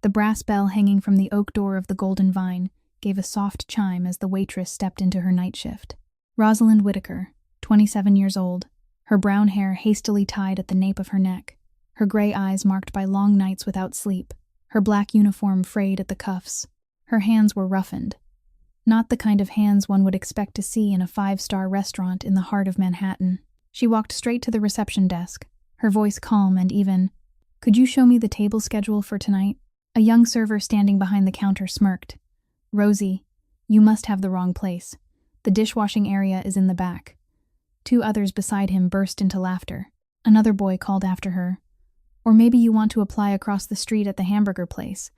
The brass bell hanging from the oak door of the Golden Vine gave a soft chime as the waitress stepped into her night shift. Rosalind Whitaker, 27 years old, her brown hair hastily tied at the nape of her neck, her gray eyes marked by long nights without sleep, her black uniform frayed at the cuffs. Her hands were roughened. Not the kind of hands one would expect to see in a five-star restaurant in the heart of Manhattan. She walked straight to the reception desk, her voice calm and even. "Could you show me the table schedule for tonight?" A young server standing behind the counter smirked. "Rosie, you must have the wrong place. The dishwashing area is in the back." Two others beside him burst into laughter. Another boy called after her. "Or maybe you want to apply across the street at the hamburger place.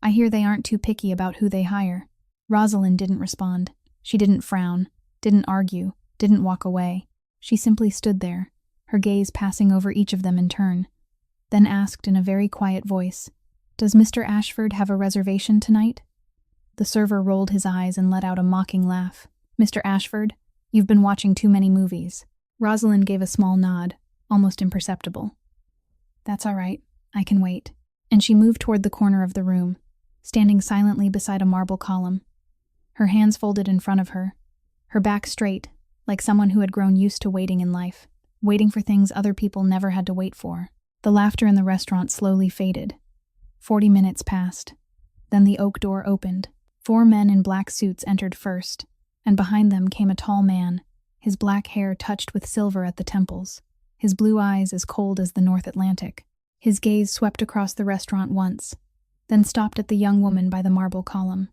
I hear they aren't too picky about who they hire." Rosalind didn't respond. She didn't frown, didn't argue, didn't walk away. She simply stood there, her gaze passing over each of them in turn, then asked in a very quiet voice, "Does Mr. Ashford have a reservation tonight?" The server rolled his eyes and let out a mocking laugh. "Mr. Ashford, you've been watching too many movies." Rosalind gave a small nod, almost imperceptible. "That's all right, I can wait." And she moved toward the corner of the room, standing silently beside a marble column, her hands folded in front of her, her back straight, like someone who had grown used to waiting in life, waiting for things other people never had to wait for. The laughter in the restaurant slowly faded. 40 minutes passed. Then the oak door opened. 4 men in black suits entered first, and behind them came a tall man, his black hair touched with silver at the temples, his blue eyes as cold as the North Atlantic. His gaze swept across the restaurant once, then stopped at the young woman by the marble column.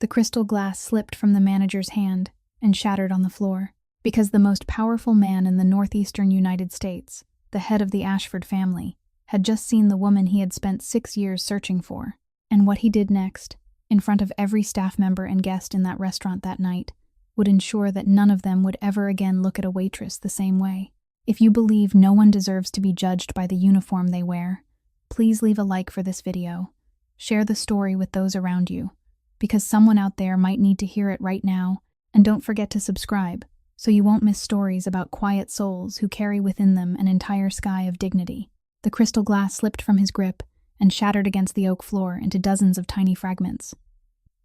The crystal glass slipped from the manager's hand and shattered on the floor, because the most powerful man in the northeastern United States, the head of the Ashford family, had just seen the woman he had spent 6 years searching for. And what he did next, in front of every staff member and guest in that restaurant that night, would ensure that none of them would ever again look at a waitress the same way. If you believe no one deserves to be judged by the uniform they wear, please leave a like for this video. Share the story with those around you, because someone out there might need to hear it right now, and don't forget to subscribe, so you won't miss stories about quiet souls who carry within them an entire sky of dignity. The crystal glass slipped from his grip and shattered against the oak floor into dozens of tiny fragments.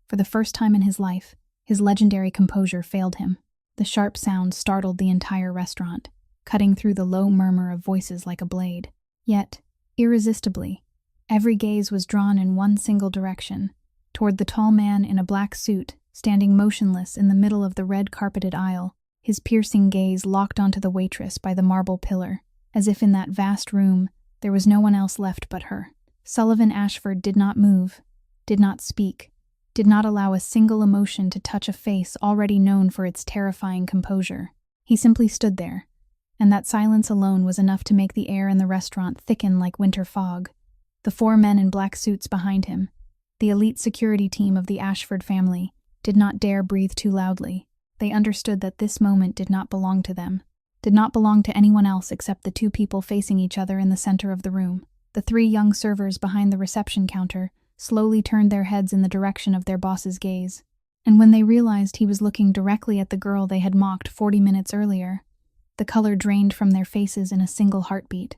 For the first time in his life, his legendary composure failed him. The sharp sound startled the entire restaurant, cutting through the low murmur of voices like a blade. Yet, irresistibly, every gaze was drawn in one single direction, toward the tall man in a black suit, standing motionless in the middle of the red-carpeted aisle, his piercing gaze locked onto the waitress by the marble pillar, as if in that vast room there was no one else left but her. Sullivan Ashford did not move, did not speak, did not allow a single emotion to touch a face already known for its terrifying composure. He simply stood there, and that silence alone was enough to make the air in the restaurant thicken like winter fog. The 4 men in black suits behind him, the elite security team of the Ashford family, did not dare breathe too loudly. They understood that this moment did not belong to them, did not belong to anyone else except the 2 people facing each other in the center of the room. The 3 young servers behind the reception counter slowly turned their heads in the direction of their boss's gaze, and when they realized he was looking directly at the girl they had mocked 40 minutes earlier, the color drained from their faces in a single heartbeat.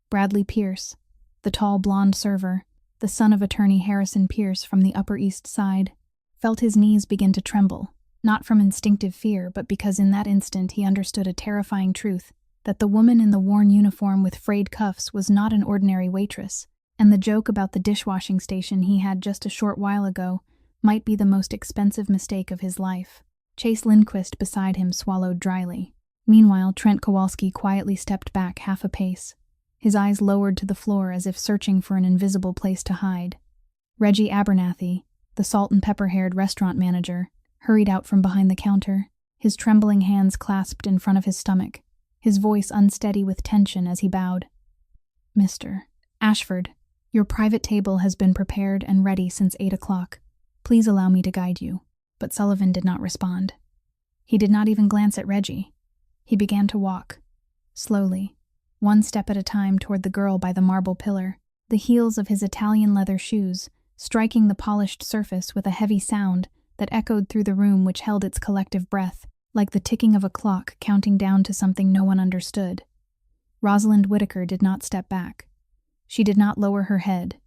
Bradley Pierce, the tall blonde server, the son of attorney Harrison Pierce from the Upper East Side, felt his knees begin to tremble, not from instinctive fear, but because in that instant he understood a terrifying truth, that the woman in the worn uniform with frayed cuffs was not an ordinary waitress, and the joke about the dishwashing station he had just a short while ago might be the most expensive mistake of his life. Chase Lindquist beside him swallowed dryly. Meanwhile, Trent Kowalski quietly stepped back half a pace, his eyes lowered to the floor as if searching for an invisible place to hide. Reggie Abernathy, the salt-and-pepper-haired restaurant manager, hurried out from behind the counter, his trembling hands clasped in front of his stomach, his voice unsteady with tension as he bowed. "Mr. Ashford, your private table has been prepared and ready since 8 o'clock. Please allow me to guide you." But Sullivan did not respond. He did not even glance at Reggie. He began to walk, slowly, one step at a time toward the girl by the marble pillar, the heels of his Italian leather shoes striking the polished surface with a heavy sound that echoed through the room which held its collective breath, like the ticking of a clock counting down to something no one understood. Rosalind Whitaker did not step back. She did not lower her head.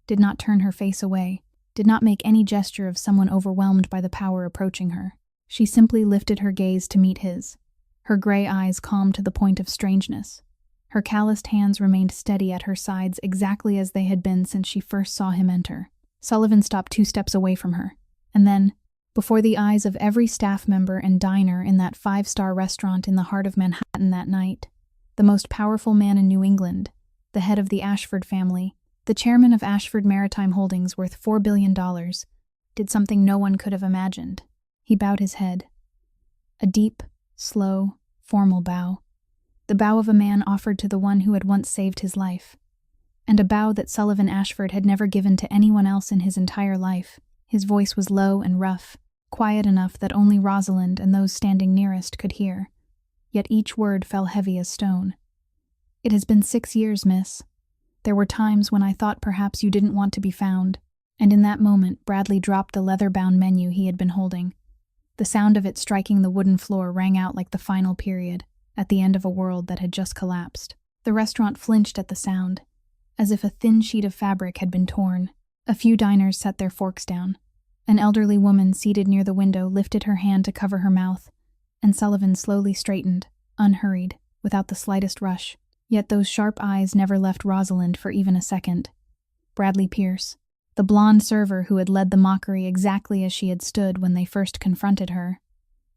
did not turn her face away, did not make any gesture of someone overwhelmed by the power approaching her. She simply lifted her gaze to meet his, her gray eyes calm to the point of strangeness. Her calloused hands remained steady at her sides exactly as they had been since she first saw him enter. Sullivan stopped 2 steps away from her, and then, before the eyes of every staff member and diner in that 5-star restaurant in the heart of Manhattan that night, the most powerful man in New England, the head of the Ashford family, the chairman of Ashford Maritime Holdings worth $4 billion, did something no one could have imagined. He bowed his head. A deep, slow, formal bow. The bow of a man offered to the one who had once saved his life. And a bow that Sullivan Ashford had never given to anyone else in his entire life. His voice was low and rough, quiet enough that only Rosalind and those standing nearest could hear. Yet each word fell heavy as stone. "It has been 6 years, miss. There were times when I thought perhaps you didn't want to be found." And in that moment, Bradley dropped the leather-bound menu he had been holding. The sound of it striking the wooden floor rang out like the final period, at the end of a world that had just collapsed. The restaurant flinched at the sound, as if a thin sheet of fabric had been torn. A few diners set their forks down. An elderly woman seated near the window lifted her hand to cover her mouth, and Sullivan slowly straightened, unhurried, without the slightest rush. Yet those sharp eyes never left Rosalind for even a second. Bradley Pierce, the blonde server who had led the mockery exactly as she had stood when they first confronted her,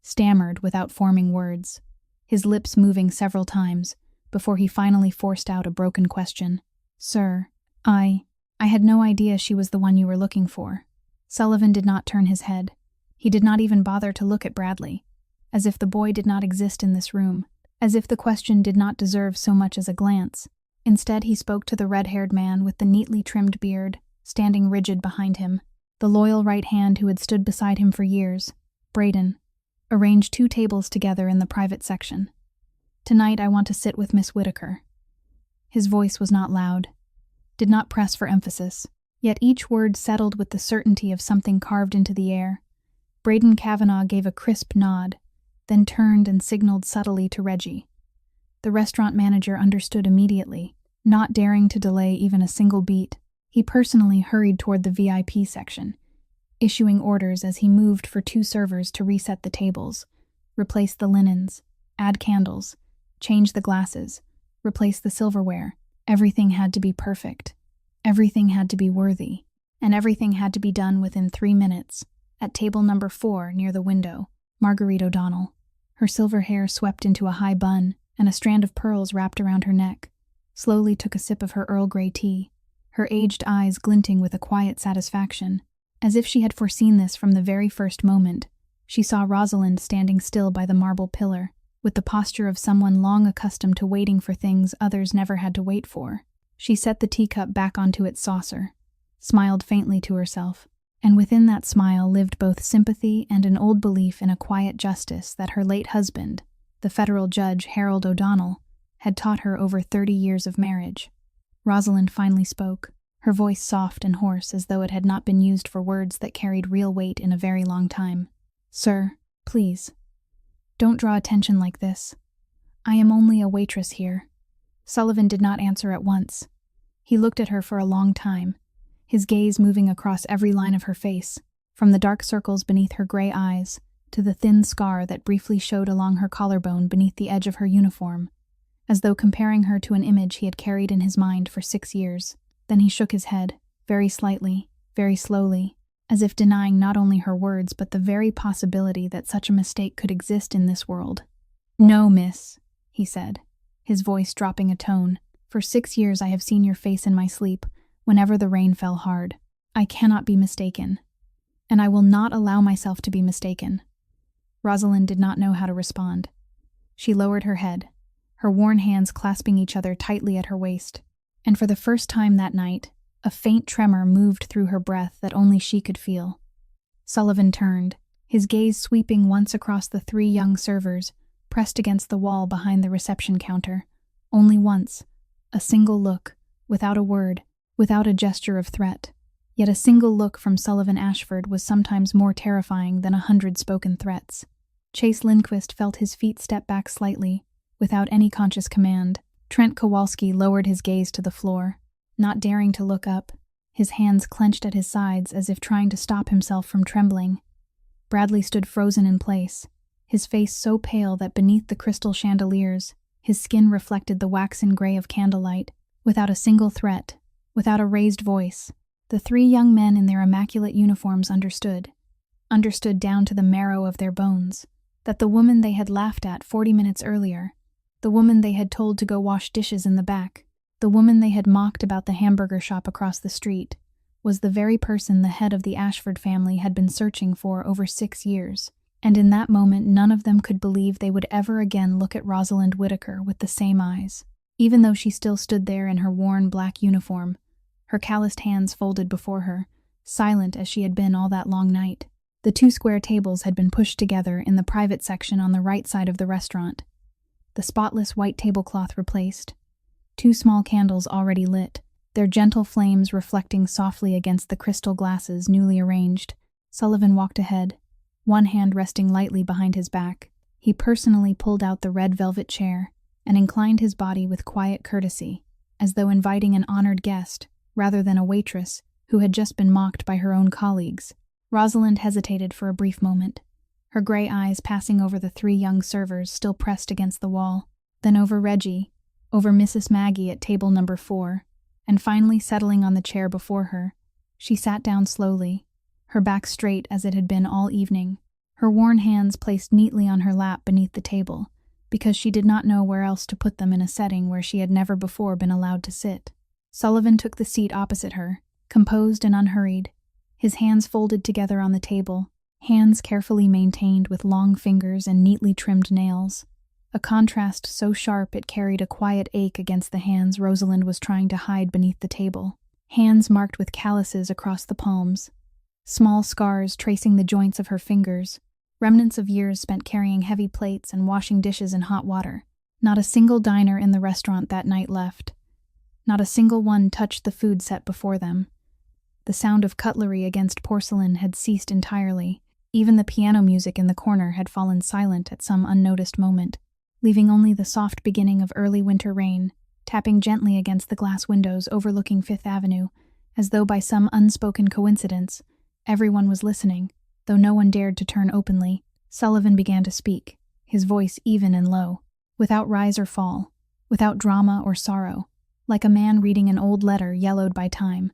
stammered without forming words, his lips moving several times, before he finally forced out a broken question. "Sir, I had no idea she was the one you were looking for." Sullivan did not turn his head. He did not even bother to look at Bradley, as if the boy did not exist in this room, as if the question did not deserve so much as a glance. Instead, he spoke to the red-haired man with the neatly trimmed beard, standing rigid behind him. The loyal right hand who had stood beside him for years, Braden, arranged 2 tables together in the private section. "Tonight I want to sit with Miss Whittaker." His voice was not loud, did not press for emphasis, yet each word settled with the certainty of something carved into the air. Braden Kavanaugh gave a crisp nod, then turned and signaled subtly to Reggie. The restaurant manager understood immediately, not daring to delay even a single beat. He personally hurried toward the VIP section, issuing orders as he moved for 2 servers to reset the tables, replace the linens, add candles, change the glasses, replace the silverware. Everything had to be perfect. Everything had to be worthy. And everything had to be done within 3 minutes. At table number 4, near the window, Marguerite O'Donnell, her silver hair swept into a high bun and a strand of pearls wrapped around her neck, slowly took a sip of her Earl Grey tea, her aged eyes glinting with a quiet satisfaction. As if she had foreseen this from the very first moment, she saw Rosalind standing still by the marble pillar, with the posture of someone long accustomed to waiting for things others never had to wait for. She set the teacup back onto its saucer, smiled faintly to herself, and within that smile lived both sympathy and an old belief in a quiet justice that her late husband, the federal judge Harold O'Donnell, had taught her over 30 years of marriage. Rosalind finally spoke, her voice soft and hoarse as though it had not been used for words that carried real weight in a very long time. "Sir, please, don't draw attention like this. I am only a waitress here." Sullivan did not answer at once. He looked at her for a long time, his gaze moving across every line of her face, from the dark circles beneath her gray eyes to the thin scar that briefly showed along her collarbone beneath the edge of her uniform, as though comparing her to an image he had carried in his mind for 6 years. Then he shook his head, very slightly, very slowly, as if denying not only her words but the very possibility that such a mistake could exist in this world. "No, miss," he said, his voice dropping a tone. "For 6 years I have seen your face in my sleep, whenever the rain fell hard. I cannot be mistaken. And I will not allow myself to be mistaken." Rosalind did not know how to respond. She lowered her head, her worn hands clasping each other tightly at her waist, and for the first time that night, a faint tremor moved through her breath that only she could feel. Sullivan turned, his gaze sweeping once across the 3 young servers, pressed against the wall behind the reception counter. Only once, a single look, without a word, without a gesture of threat. Yet a single look from Sullivan Ashford was sometimes more terrifying than 100 spoken threats. Chase Lindquist felt his feet step back slightly, without any conscious command. Trent Kowalski lowered his gaze to the floor, not daring to look up, his hands clenched at his sides as if trying to stop himself from trembling. Bradley stood frozen in place, his face so pale that beneath the crystal chandeliers, his skin reflected the waxen gray of candlelight. Without a single threat, without a raised voice, the three young men in their immaculate uniforms understood down to the marrow of their bones, that the woman they had laughed at 40 minutes earlier, the woman they had told to go wash dishes in the back, the woman they had mocked about the hamburger shop across the street, was the very person the head of the Ashford family had been searching for over 6 years. And in that moment none of them could believe they would ever again look at Rosalind Whittaker with the same eyes. Even though she still stood there in her worn black uniform, her calloused hands folded before her, silent as she had been all that long night. The 2 square tables had been pushed together in the private section on the right side of the restaurant. The spotless white tablecloth replaced. 2 small candles already lit, their gentle flames reflecting softly against the crystal glasses newly arranged. Sullivan walked ahead, one hand resting lightly behind his back. He personally pulled out the red velvet chair and inclined his body with quiet courtesy, as though inviting an honored guest, rather than a waitress who had just been mocked by her own colleagues. Rosalind hesitated for a brief moment, her gray eyes passing over the 3 young servers still pressed against the wall, then over Reggie, over Mrs. Maggie at table number 4, and finally settling on the chair before her. She sat down slowly, her back straight as it had been all evening, her worn hands placed neatly on her lap beneath the table, because she did not know where else to put them in a setting where she had never before been allowed to sit. Sullivan took the seat opposite her, composed and unhurried, his hands folded together on the table, hands carefully maintained with long fingers and neatly trimmed nails, a contrast so sharp it carried a quiet ache against the hands Rosalind was trying to hide beneath the table, hands marked with calluses across the palms, small scars tracing the joints of her fingers, remnants of years spent carrying heavy plates and washing dishes in hot water. Not a single diner in the restaurant that night left. Not a single one touched the food set before them. The sound of cutlery against porcelain had ceased entirely. Even the piano music in the corner had fallen silent at some unnoticed moment, leaving only the soft beginning of early winter rain, tapping gently against the glass windows overlooking Fifth Avenue, as though by some unspoken coincidence, everyone was listening. Though no one dared to turn openly, Sullivan began to speak, his voice even and low, without rise or fall, without drama or sorrow, like a man reading an old letter yellowed by time,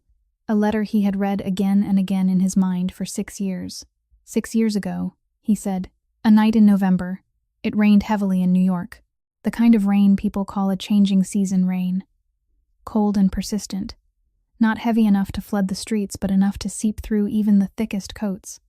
a letter he had read again and again in his mind for 6 years. 6 years ago, he said, a night in November, it rained heavily in New York, the kind of rain people call a changing season rain. Cold and persistent, not heavy enough to flood the streets but enough to seep through even the thickest coats.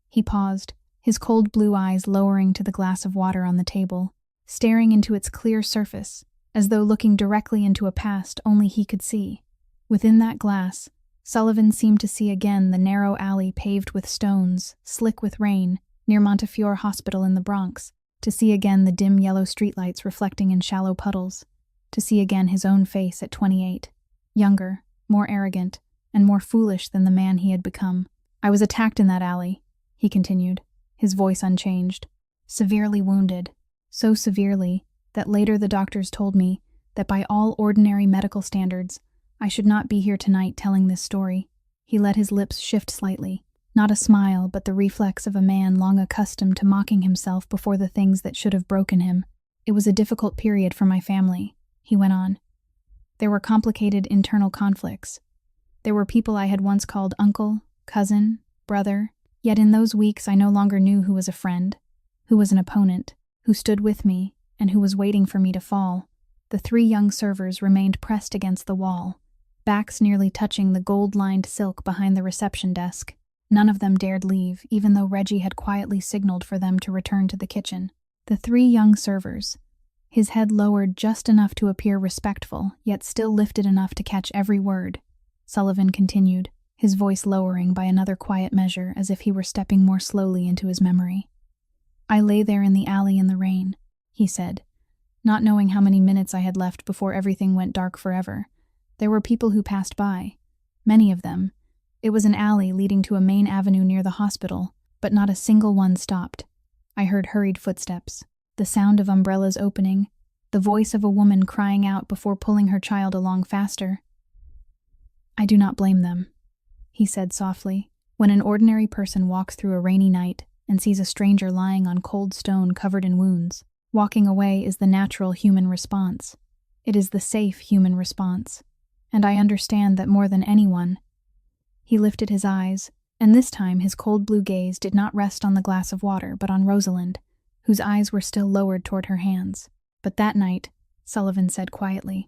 He paused, his cold blue eyes lowering to the glass of water on the table, staring into its clear surface, as though looking directly into a past only he could see. Within that glass, Sullivan seemed to see again the narrow alley paved with stones, slick with rain, near Montefiore Hospital in the Bronx, to see again the dim yellow streetlights reflecting in shallow puddles, to see again his own face at 28, younger, more arrogant, and more foolish than the man he had become. I was attacked in that alley, he continued, his voice unchanged, severely wounded, so severely that later the doctors told me that by all ordinary medical standards, I should not be here tonight telling this story. He let his lips shift slightly, not a smile but the reflex of a man long accustomed to mocking himself before the things that should have broken him. It was a difficult period for my family, he went on. There were complicated internal conflicts. There were people I had once called uncle, cousin, brother. Yet in those weeks I no longer knew who was a friend, who was an opponent, who stood with me, and who was waiting for me to fall. The 3 young servers remained pressed against the wall, backs nearly touching the gold-lined silk behind the reception desk. None of them dared leave, even though Reggie had quietly signaled for them to return to the kitchen. The 3 young servers, his head lowered just enough to appear respectful, yet still lifted enough to catch every word, Sullivan continued, his voice lowering by another quiet measure as if he were stepping more slowly into his memory. I lay there in the alley in the rain, he said, not knowing how many minutes I had left before everything went dark forever. There were people who passed by, many of them. It was an alley leading to a main avenue near the hospital, but not a single one stopped. I heard hurried footsteps, the sound of umbrellas opening, the voice of a woman crying out before pulling her child along faster. I do not blame them, he said softly. When an ordinary person walks through a rainy night and sees a stranger lying on cold stone covered in wounds, walking away is the natural human response. It is the safe human response. And I understand that more than anyone. He lifted his eyes, and this time his cold blue gaze did not rest on the glass of water but on Rosalind, whose eyes were still lowered toward her hands. But that night, Sullivan said quietly,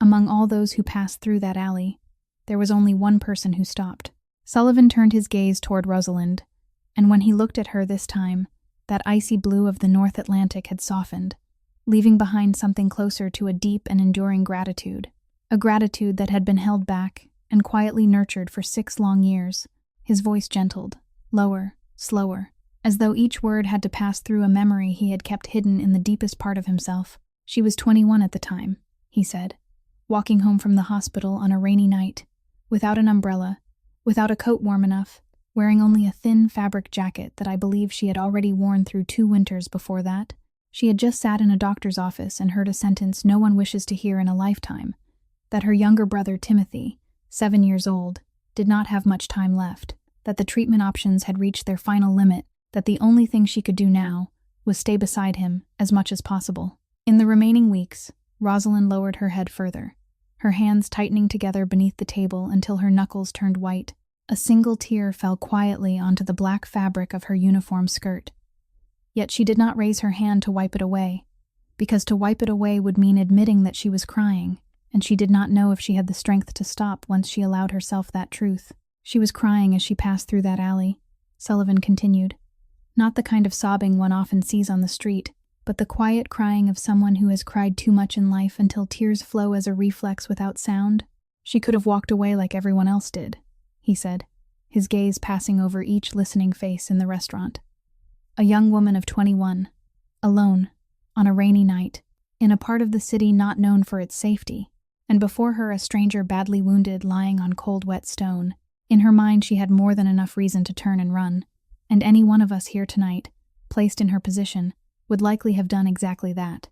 among all those who passed through that alley, there was only one person who stopped. Sullivan turned his gaze toward Rosalind, and when he looked at her this time, that icy blue of the North Atlantic had softened, leaving behind something closer to a deep and enduring gratitude, a gratitude that had been held back and quietly nurtured for 6 long years. His voice gentled, lower, slower, as though each word had to pass through a memory he had kept hidden in the deepest part of himself. She was 21 at the time, he said, walking home from the hospital on a rainy night, without an umbrella, without a coat warm enough, wearing only a thin fabric jacket that I believe she had already worn through 2 winters before that. She had just sat in a doctor's office and heard a sentence no one wishes to hear in a lifetime, that her younger brother Timothy, 7 years old, did not have much time left, that the treatment options had reached their final limit, that the only thing she could do now was stay beside him as much as possible. In the remaining weeks, Rosalind lowered her head further, her hands tightening together beneath the table until her knuckles turned white. A single tear fell quietly onto the black fabric of her uniform skirt. Yet she did not raise her hand to wipe it away, because to wipe it away would mean admitting that she was crying, and she did not know if she had the strength to stop once she allowed herself that truth. She was crying as she passed through that alley, Sullivan continued. Not the kind of sobbing one often sees on the street, but the quiet crying of someone who has cried too much in life until tears flow as a reflex without sound. She could have walked away like everyone else did, he said, his gaze passing over each listening face in the restaurant. A young woman of 21, alone, on a rainy night, in a part of the city not known for its safety, and before her a stranger badly wounded lying on cold wet stone. In her mind she had more than enough reason to turn and run, and any one of us here tonight, placed in her position, would likely have done exactly that.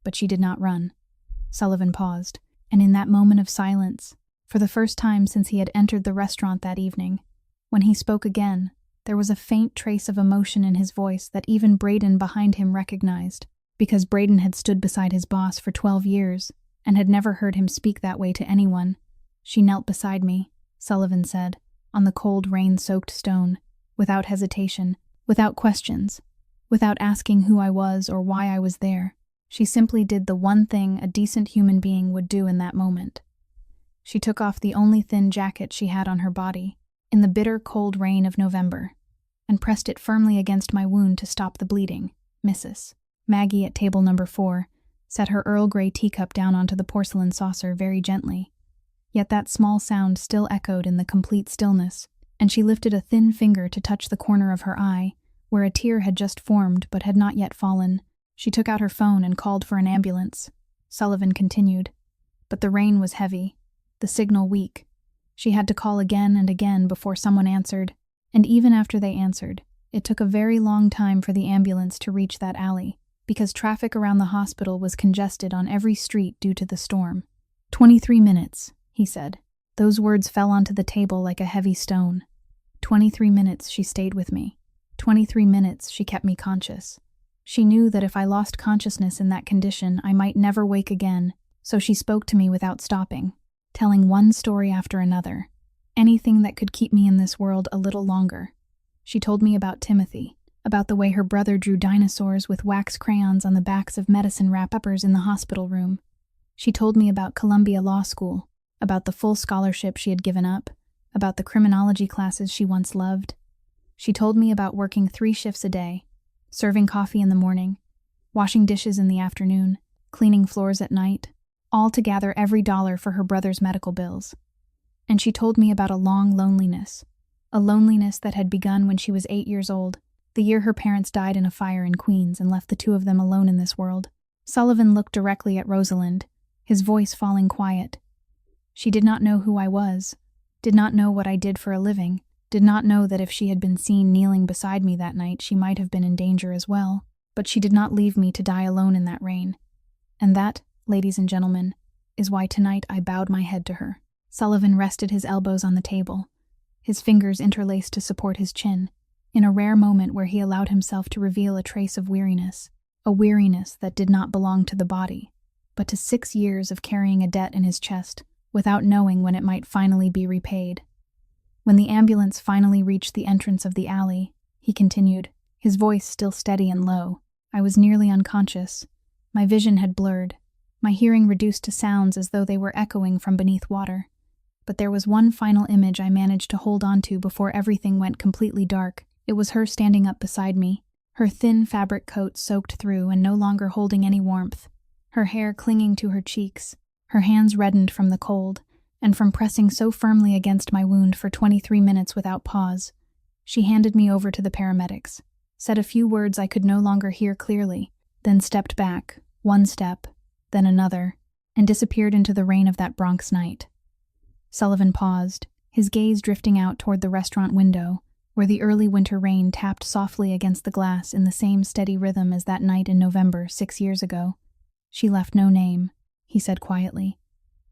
But she did not run. Sullivan paused, and in that moment of silence, for the first time since he had entered the restaurant that evening, when he spoke again, there was a faint trace of emotion in his voice that even Braden behind him recognized, because Braden had stood beside his boss for 12 years and had never heard him speak that way to anyone. She knelt beside me, Sullivan said, on the cold rain-soaked stone, without hesitation, without questions, without asking who I was or why I was there. She simply did the one thing a decent human being would do in that moment. She took off the only thin jacket she had on her body, in the bitter cold rain of November, and pressed it firmly against my wound to stop the bleeding. Mrs. Maggie at table number 4 set her Earl Grey teacup down onto the porcelain saucer very gently, yet that small sound still echoed in the complete stillness, and she lifted a thin finger to touch the corner of her eye, where a tear had just formed but had not yet fallen. She took out her phone and called for an ambulance. Sullivan continued. But the rain was heavy, the signal weak. She had to call again and again before someone answered, and even after they answered, it took a very long time for the ambulance to reach that alley, because traffic around the hospital was congested on every street due to the storm. 23 minutes, he said. Those words fell onto the table like a heavy stone. 23 minutes she stayed with me. 23 minutes she kept me conscious. She knew that if I lost consciousness in that condition, I might never wake again, so she spoke to me without stopping, telling one story after another, anything that could keep me in this world a little longer. She told me about Timothy, about the way her brother drew dinosaurs with wax crayons on the backs of medicine wrappers in the hospital room. She told me about Columbia Law School, about the full scholarship she had given up, about the criminology classes she once loved. She told me about working 3 shifts a day, serving coffee in the morning, washing dishes in the afternoon, cleaning floors at night, all to gather every dollar for her brother's medical bills. And she told me about a long loneliness, a loneliness that had begun when she was 8 years old, the year her parents died in a fire in Queens and left the 2 of them alone in this world. Sullivan looked directly at Rosalind, his voice falling quiet. She did not know who I was, did not know what I did for a living, did not know that if she had been seen kneeling beside me that night she might have been in danger as well, but she did not leave me to die alone in that rain. And that, ladies and gentlemen, is why tonight I bowed my head to her. Sullivan rested his elbows on the table, his fingers interlaced to support his chin, in a rare moment where he allowed himself to reveal a trace of weariness, a weariness that did not belong to the body, but to 6 years of carrying a debt in his chest without knowing when it might finally be repaid. When the ambulance finally reached the entrance of the alley, he continued, his voice still steady and low, I was nearly unconscious. My vision had blurred, my hearing reduced to sounds as though they were echoing from beneath water. But there was one final image I managed to hold on to before everything went completely dark. It was her standing up beside me, her thin fabric coat soaked through and no longer holding any warmth, her hair clinging to her cheeks, her hands reddened from the cold, and from pressing so firmly against my wound for 23 minutes without pause. She handed me over to the paramedics, said a few words I could no longer hear clearly, then stepped back, one step, then another, and disappeared into the rain of that Bronx night. Sullivan paused, his gaze drifting out toward the restaurant window, where the early winter rain tapped softly against the glass in the same steady rhythm as that night in November 6 years ago. She left no name, he said quietly.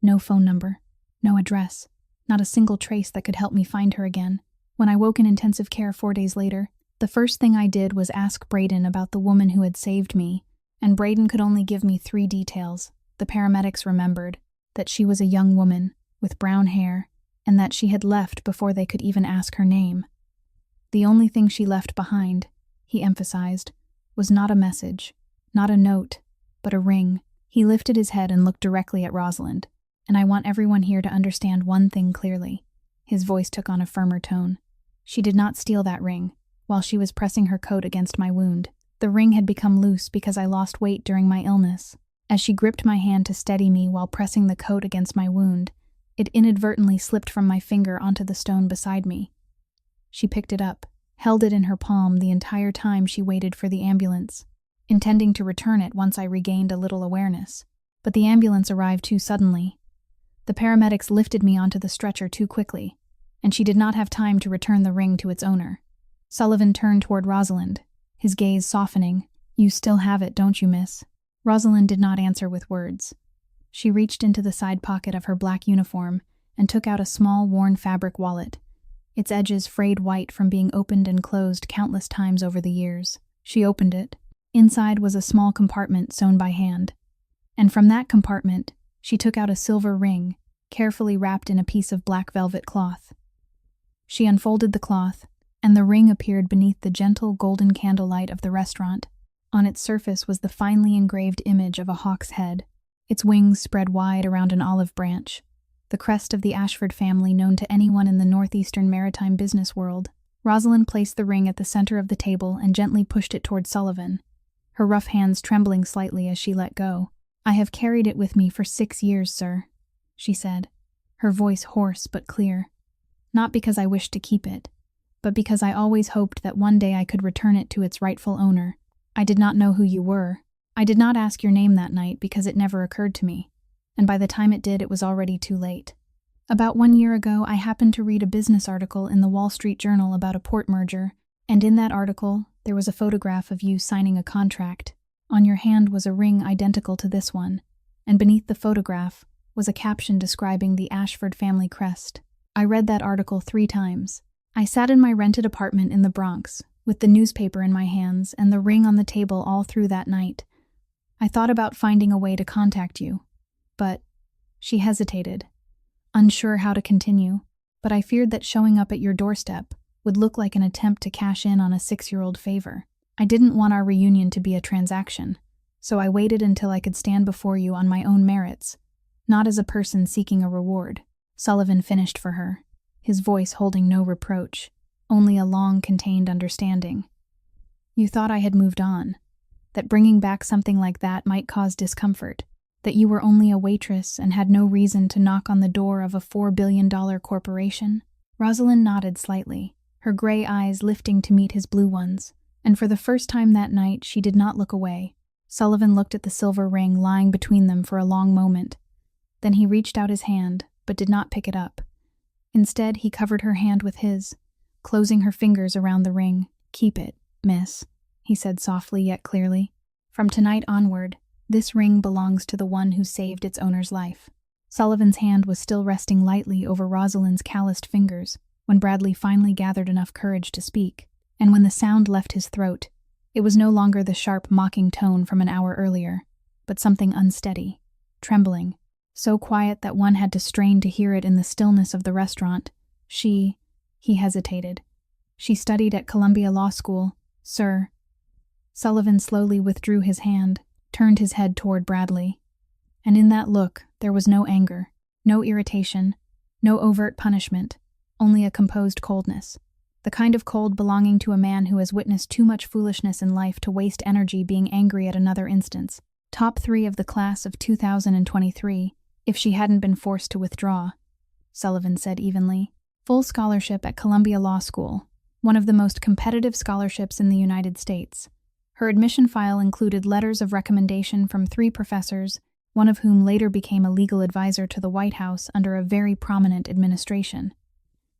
No phone number, no address, not a single trace that could help me find her again. When I woke in intensive care 4 days later, the first thing I did was ask Braden about the woman who had saved me, and Braden could only give me 3 details. The paramedics remembered that she was a young woman with brown hair, and that she had left before they could even ask her name. The only thing she left behind, he emphasized, was not a message, not a note, but a ring. He lifted his head and looked directly at Rosalind, and I want everyone here to understand one thing clearly. His voice took on a firmer tone. She did not steal that ring while she was pressing her coat against my wound. The ring had become loose because I lost weight during my illness. As she gripped my hand to steady me while pressing the coat against my wound, it inadvertently slipped from my finger onto the stone beside me. She picked it up, held it in her palm the entire time she waited for the ambulance, intending to return it once I regained a little awareness. But the ambulance arrived too suddenly. The paramedics lifted me onto the stretcher too quickly, and she did not have time to return the ring to its owner. Sullivan turned toward Rosalind, his gaze softening. You still have it, don't you, miss? Rosalind did not answer with words. She reached into the side pocket of her black uniform and took out a small, worn fabric wallet, its edges frayed white from being opened and closed countless times over the years. She opened it. Inside was a small compartment sewn by hand, and from that compartment, she took out a silver ring, carefully wrapped in a piece of black velvet cloth. She unfolded the cloth, and the ring appeared beneath the gentle golden candlelight of the restaurant. On its surface was the finely engraved image of a hawk's head, its wings spread wide around an olive branch, the crest of the Ashford family known to anyone in the northeastern maritime business world. Rosalind placed the ring at the center of the table and gently pushed it toward Sullivan, her rough hands trembling slightly as she let go. I have carried it with me for 6 years, sir, she said, her voice hoarse but clear. Not because I wished to keep it, but because I always hoped that one day I could return it to its rightful owner. I did not know who you were. I did not ask your name that night because it never occurred to me, and by the time it did, it was already too late. About 1 year ago, I happened to read a business article in the Wall Street Journal about a port merger, and in that article, there was a photograph of you signing a contract. On your hand was a ring identical to this one, and beneath the photograph was a caption describing the Ashford family crest. I read that article 3 times. I sat in my rented apartment in the Bronx, with the newspaper in my hands and the ring on the table all through that night. I thought about finding a way to contact you, but she hesitated, unsure how to continue, but I feared that showing up at your doorstep would look like an attempt to cash in on a 6-year-old favor. I didn't want our reunion to be a transaction, so I waited until I could stand before you on my own merits, not as a person seeking a reward. Sullivan finished for her, his voice holding no reproach, only a long, contained understanding. You thought I had moved on, that bringing back something like that might cause discomfort, that you were only a waitress and had no reason to knock on the door of a $4 billion corporation? Rosalind nodded slightly, her gray eyes lifting to meet his blue ones, and for the first time that night she did not look away. Sullivan looked at the silver ring lying between them for a long moment. Then he reached out his hand, but did not pick it up. Instead, he covered her hand with his, closing her fingers around the ring. Keep it, miss, he said softly yet clearly. From tonight onward, this ring belongs to the one who saved its owner's life. Sullivan's hand was still resting lightly over Rosalind's calloused fingers when Bradley finally gathered enough courage to speak, and when the sound left his throat, it was no longer the sharp, mocking tone from an hour earlier, but something unsteady, trembling, so quiet that one had to strain to hear it in the stillness of the restaurant. He hesitated. She studied at Columbia Law School, sir. Sullivan slowly withdrew his hand, turned his head toward Bradley. And in that look, there was no anger, no irritation, no overt punishment, only a composed coldness. The kind of cold belonging to a man who has witnessed too much foolishness in life to waste energy being angry at another instance. Top 3 of the class of 2023, if she hadn't been forced to withdraw, Sullivan said evenly. Full scholarship at Columbia Law School, one of the most competitive scholarships in the United States. Her admission file included letters of recommendation from 3 professors, one of whom later became a legal advisor to the White House under a very prominent administration.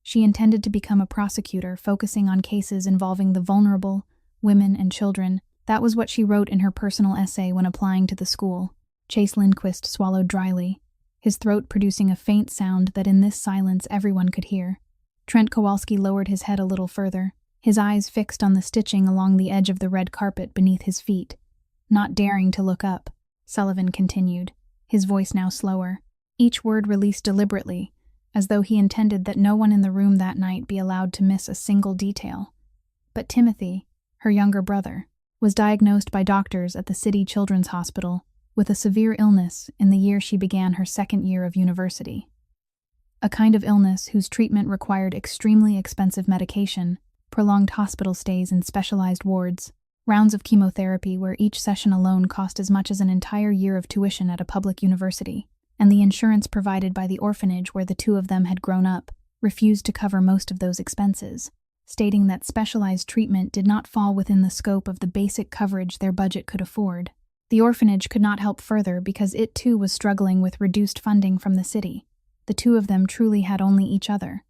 She intended to become a prosecutor focusing on cases involving the vulnerable, women and children. That was what she wrote in her personal essay when applying to the school. Chase Lindquist swallowed dryly, his throat producing a faint sound that in this silence everyone could hear. Trent Kowalski lowered his head a little further, his eyes fixed on the stitching along the edge of the red carpet beneath his feet. Not daring to look up, Sullivan continued, his voice now slower, each word released deliberately, as though he intended that no one in the room that night be allowed to miss a single detail. But Timothy, her younger brother, was diagnosed by doctors at the City Children's Hospital with a severe illness in the year she began her 2nd year of university. A kind of illness whose treatment required extremely expensive medication, prolonged hospital stays in specialized wards, rounds of chemotherapy where each session alone cost as much as an entire year of tuition at a public university, and the insurance provided by the orphanage where the 2 of them had grown up refused to cover most of those expenses, stating that specialized treatment did not fall within the scope of the basic coverage their budget could afford. The orphanage could not help further because it too was struggling with reduced funding from the city. The 2 of them truly had only each other.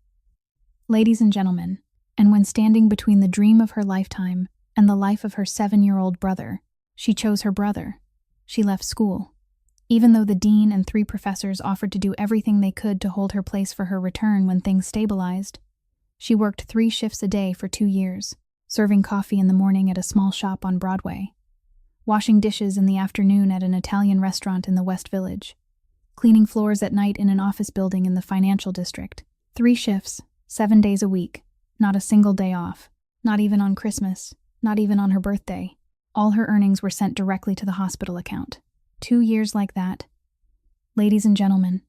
Ladies and gentlemen, and when standing between the dream of her lifetime and the life of her 7-year-old brother, she chose her brother. She left school. Even though the dean and 3 professors offered to do everything they could to hold her place for her return when things stabilized, she worked 3 shifts a day for 2 years, serving coffee in the morning at a small shop on Broadway, washing dishes in the afternoon at an Italian restaurant in the West Village, cleaning floors at night in an office building in the financial district. 3 shifts, 7 days a week, not a single day off, not even on Christmas, not even on her birthday. All her earnings were sent directly to the hospital account. 2 years like that. Ladies and gentlemen,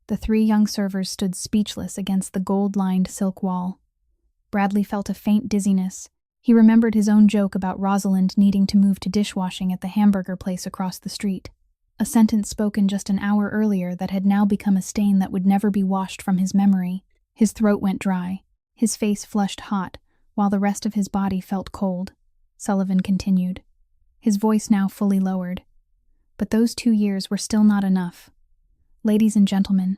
the 3 young servers stood speechless against the gold-lined silk wall. Bradley felt a faint dizziness. He remembered his own joke about Rosalind needing to move to dishwashing at the hamburger place across the street. A sentence spoken just an hour earlier that had now become a stain that would never be washed from his memory. His throat went dry. His face flushed hot, while the rest of his body felt cold. Sullivan continued, his voice now fully lowered. But those 2 years were still not enough. Ladies and gentlemen,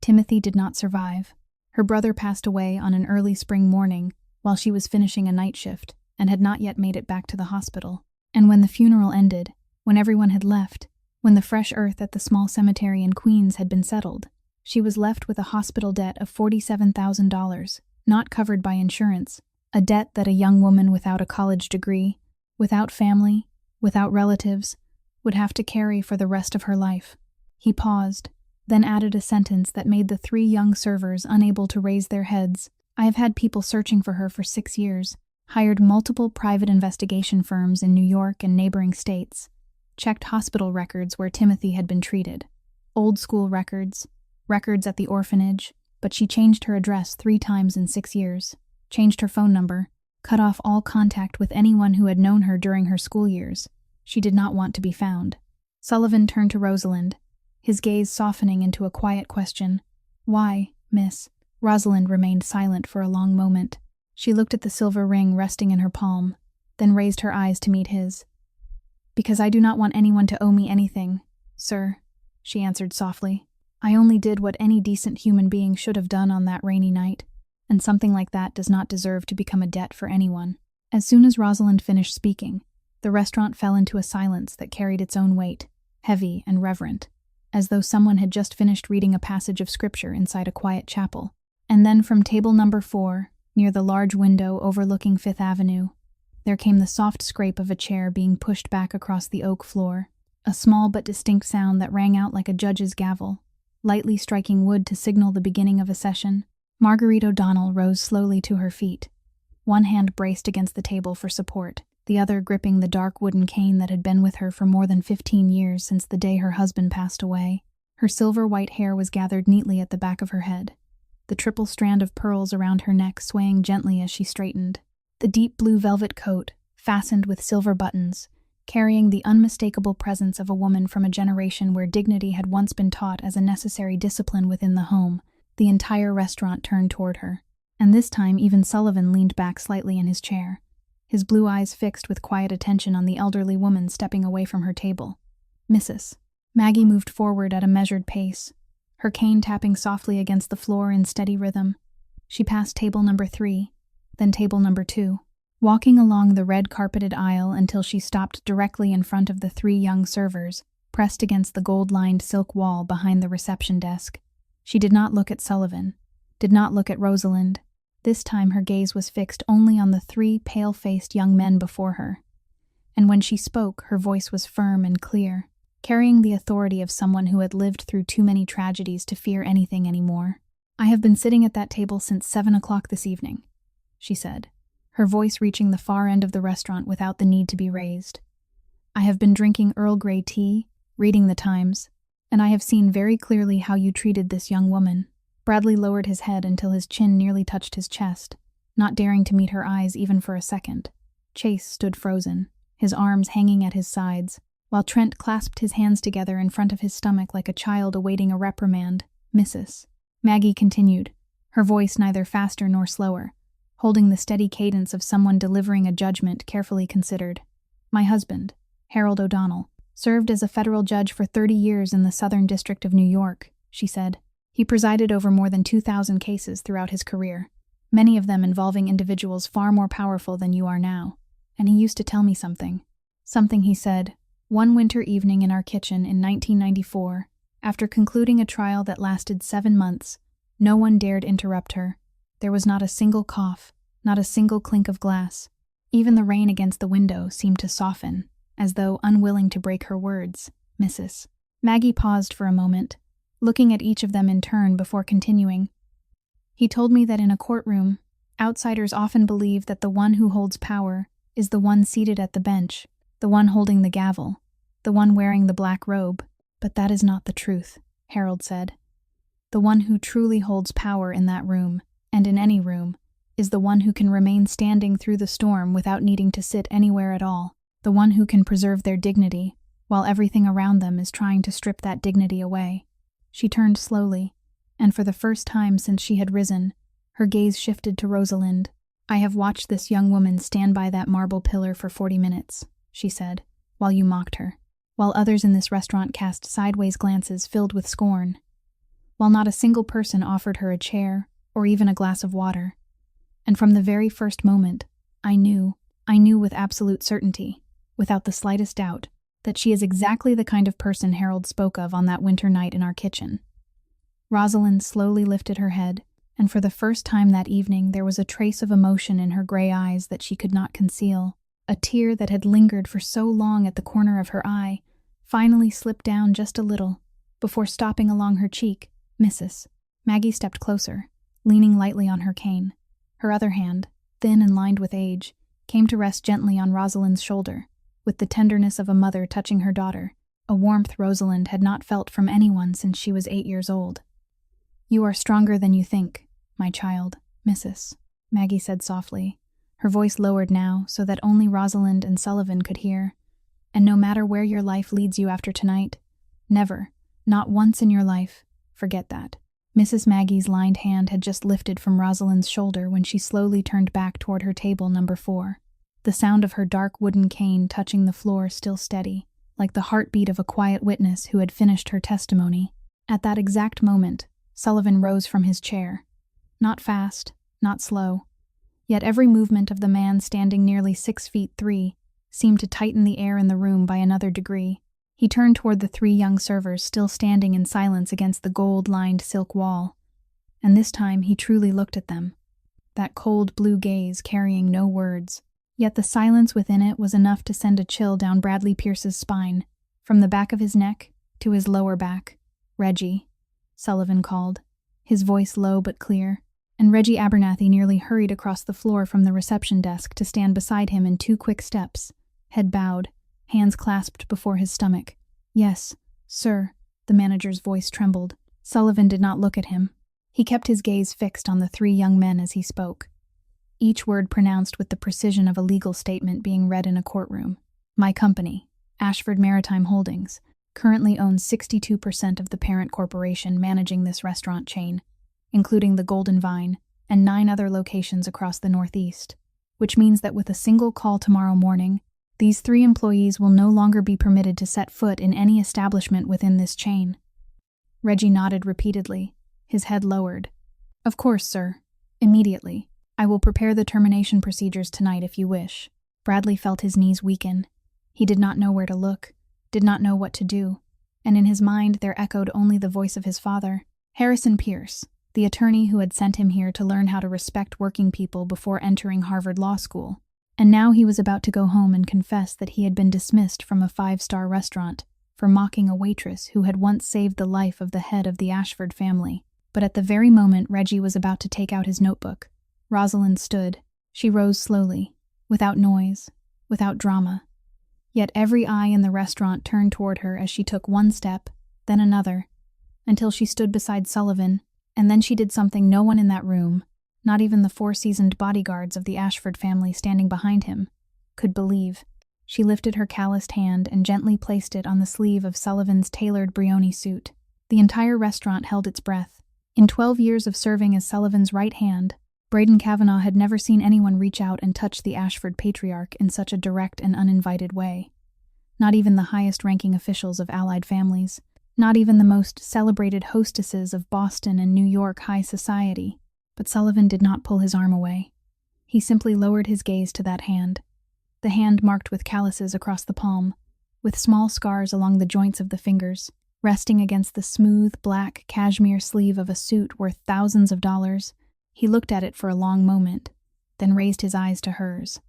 Timothy did not survive. Her brother passed away on an early spring morning while she was finishing a night shift and had not yet made it back to the hospital. And when the funeral ended, when everyone had left, when the fresh earth at the small cemetery in Queens had been settled, she was left with a hospital debt of $47,000, not covered by insurance, a debt that a young woman without a college degree, without family, without relatives, would have to carry for the rest of her life. He paused, then added a sentence that made the 3 young servers unable to raise their heads. I have had people searching for her for 6 years, hired multiple private investigation firms in New York and neighboring states, checked hospital records where Timothy had been treated, old school records, records at the orphanage, but she changed her address 3 times in 6 years, changed her phone number, cut off all contact with anyone who had known her during her school years. She did not want to be found. Sullivan turned to Rosalind, his gaze softening into a quiet question. Why, miss? Rosalind remained silent for a long moment. She looked at the silver ring resting in her palm, then raised her eyes to meet his. Because I do not want anyone to owe me anything, sir, she answered softly. I only did what any decent human being should have done on that rainy night, and something like that does not deserve to become a debt for anyone. As soon as Rosalind finished speaking, the restaurant fell into a silence that carried its own weight, heavy and reverent. as though someone had just finished reading a passage of scripture inside a quiet chapel. And then from table number 4, near the large window overlooking Fifth Avenue, there came the soft scrape of a chair being pushed back across the oak floor, a small but distinct sound that rang out like a judge's gavel, lightly striking wood to signal the beginning of a session. Marguerite O'Donnell rose slowly to her feet, one hand braced against the table for support, the other gripping the dark wooden cane that had been with her for more than 15 years since the day her husband passed away. Her silver-white hair was gathered neatly at the back of her head, the triple strand of pearls around her neck swaying gently as she straightened. The deep blue velvet coat, fastened with silver buttons, carrying the unmistakable presence of a woman from a generation where dignity had once been taught as a necessary discipline within the home. The entire restaurant turned toward her, and this time even Sullivan leaned back slightly in his chair, his blue eyes fixed with quiet attention on the elderly woman stepping away from her table. Mrs. Maggie moved forward at a measured pace, her cane tapping softly against the floor in steady rhythm. She passed table number 3, then table number 2, walking along the red-carpeted aisle until she stopped directly in front of the 3 young servers, pressed against the gold-lined silk wall behind the reception desk. She did not look at Sullivan, did not look at Rosalind. This time her gaze was fixed only on the 3 pale-faced young men before her. And when she spoke, her voice was firm and clear, carrying the authority of someone who had lived through too many tragedies to fear anything anymore. "I have been sitting at that table since 7 o'clock this evening," she said, her voice reaching the far end of the restaurant without the need to be raised. "I have been drinking Earl Grey tea, reading the Times, and I have seen very clearly how you treated this young woman." Bradley lowered his head until his chin nearly touched his chest, not daring to meet her eyes even for a second. Chase stood frozen, his arms hanging at his sides, while Trent clasped his hands together in front of his stomach like a child awaiting a reprimand. "Mrs. Maggie continued, her voice neither faster nor slower, holding the steady cadence of someone delivering a judgment carefully considered. "My husband, Harold O'Donnell, served as a federal judge for 30 years in the Southern District of New York," she said. "He presided over more than 2,000 cases throughout his career, many of them involving individuals far more powerful than you are now. And he used to tell me something, he said, one winter evening in our kitchen in 1994, after concluding a trial that lasted 7 months. No one dared interrupt her. There was not a single cough, not a single clink of glass. Even the rain against the window seemed to soften, as though unwilling to break her words. Mrs. Maggie paused for a moment, looking at each of them in turn before continuing. "He told me that in a courtroom, outsiders often believe that the one who holds power is the one seated at the bench, the one holding the gavel, the one wearing the black robe. But that is not the truth," Harold said. "The one who truly holds power in that room, and in any room, is the one who can remain standing through the storm without needing to sit anywhere at all, the one who can preserve their dignity, while everything around them is trying to strip that dignity away." She turned slowly, and for the first time since she had risen, her gaze shifted to Rosalind. "I have watched this young woman stand by that marble pillar for 40 minutes, she said, "while you mocked her, while others in this restaurant cast sideways glances filled with scorn, while not a single person offered her a chair or even a glass of water. And from the very first moment, I knew with absolute certainty, without the slightest doubt, that she is exactly the kind of person Harold spoke of on that winter night in our kitchen." Rosalind slowly lifted her head, and for the first time that evening there was a trace of emotion in her gray eyes that she could not conceal. A tear that had lingered for so long at the corner of her eye finally slipped down just a little, before stopping along her cheek. "Mrs. Maggie stepped closer, leaning lightly on her cane. Her other hand, thin and lined with age, came to rest gently on Rosalind's shoulder, with the tenderness of a mother touching her daughter, a warmth Rosalind had not felt from anyone since she was 8 years old. "You are stronger than you think, my child, Mrs. Maggie said softly, her voice lowered now so that only Rosalind and Sullivan could hear. "And no matter where your life leads you after tonight, never, not once in your life, forget that." Mrs. Maggie's lined hand had just lifted from Rosalind's shoulder when she slowly turned back toward her table number 4, the sound of her dark wooden cane touching the floor still steady, like the heartbeat of a quiet witness who had finished her testimony. At that exact moment, Sullivan rose from his chair. Not fast, not slow. Yet every movement of the man standing nearly 6 feet 3 seemed to tighten the air in the room by another degree. He turned toward the three young servers still standing in silence against the gold-lined silk wall, and this time he truly looked at them. That cold blue gaze carrying no words, yet the silence within it was enough to send a chill down Bradley Pierce's spine, from the back of his neck to his lower back. "Reggie," Sullivan called, his voice low but clear, and Reggie Abernathy nearly hurried across the floor from the reception desk to stand beside him in 2 quick steps, head bowed, hands clasped before his stomach. "Yes, sir," the manager's voice trembled. Sullivan did not look at him. He kept his gaze fixed on the 3 young men as he spoke, each word pronounced with the precision of a legal statement being read in a courtroom. "My company, Ashford Maritime Holdings, currently owns 62% of the parent corporation managing this restaurant chain, including the Golden Vine and 9 other locations across the Northeast, which means that with a single call tomorrow morning, these 3 employees will no longer be permitted to set foot in any establishment within this chain." Reggie nodded repeatedly, his head lowered. "Of course, sir. Immediately. I will prepare the termination procedures tonight if you wish." Bradley felt his knees weaken. He did not know where to look, did not know what to do, and in his mind there echoed only the voice of his father, Harrison Pierce, the attorney who had sent him here to learn how to respect working people before entering Harvard Law School. And now he was about to go home and confess that he had been dismissed from a 5-star restaurant for mocking a waitress who had once saved the life of the head of the Ashford family. But at the very moment Reggie was about to take out his notebook, Rosalind stood. She rose slowly, without noise, without drama. Yet every eye in the restaurant turned toward her as she took one step, then another, until she stood beside Sullivan, and then she did something no one in that room, not even the 4 seasoned bodyguards of the Ashford family standing behind him, could believe. She lifted her calloused hand and gently placed it on the sleeve of Sullivan's tailored Brioni suit. The entire restaurant held its breath. In 12 years of serving as Sullivan's right hand, Braden Kavanaugh had never seen anyone reach out and touch the Ashford patriarch in such a direct and uninvited way. Not even the highest-ranking officials of allied families, not even the most celebrated hostesses of Boston and New York high society. But Sullivan did not pull his arm away. He simply lowered his gaze to that hand, the hand marked with calluses across the palm, with small scars along the joints of the fingers, resting against the smooth, black cashmere sleeve of a suit worth thousands of dollars. He looked at it for a long moment, then raised his eyes to hers.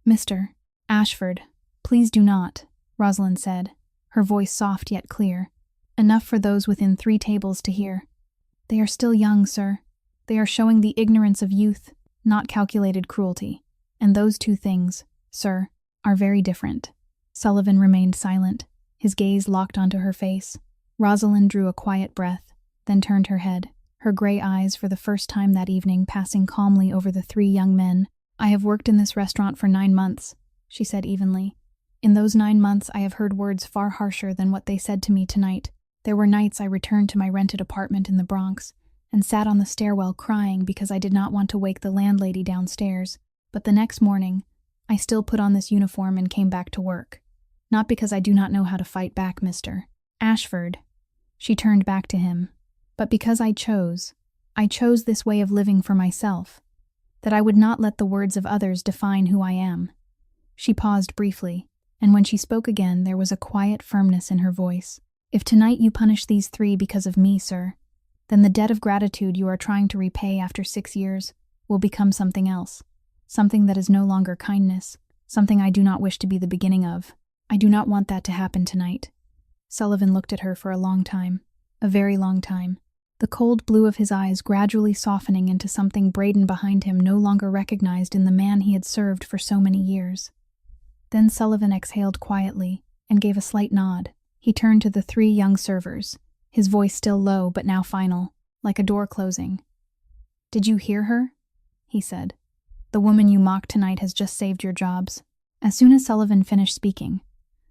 "Mr. Ashford, please do not," Rosalind said, her voice soft yet clear, enough for those within 3 tables to hear. "They are still young, sir. They are showing the ignorance of youth, not calculated cruelty. And those 2 things, sir, are very different." Sullivan remained silent, his gaze locked onto her face. Rosalind drew a quiet breath, then turned her head, her gray eyes for the first time that evening passing calmly over the 3 young men. "I have worked in this restaurant for 9 months, she said evenly. "In those 9 months I have heard words far harsher than what they said to me tonight. There were nights I returned to my rented apartment in the Bronx and sat on the stairwell crying because I did not want to wake the landlady downstairs. But the next morning, I still put on this uniform and came back to work. Not because I do not know how to fight back, Mr. Ashford." She turned back to him. "But because I chose this way of living for myself, that I would not let the words of others define who I am." She paused briefly, and when she spoke again there was a quiet firmness in her voice. "If tonight you punish these 3 because of me, sir, then the debt of gratitude you are trying to repay after 6 years will become something else, something that is no longer kindness, something I do not wish to be the beginning of. I do not want that to happen tonight." Sullivan looked at her for a long time, a very long time, the cold blue of his eyes gradually softening into something Braden behind him no longer recognized in the man he had served for so many years. Then Sullivan exhaled quietly and gave a slight nod. He turned to the 3 young servers, his voice still low but now final, like a door closing. "Did you hear her?" he said. "The woman you mocked tonight has just saved your jobs." As soon as Sullivan finished speaking,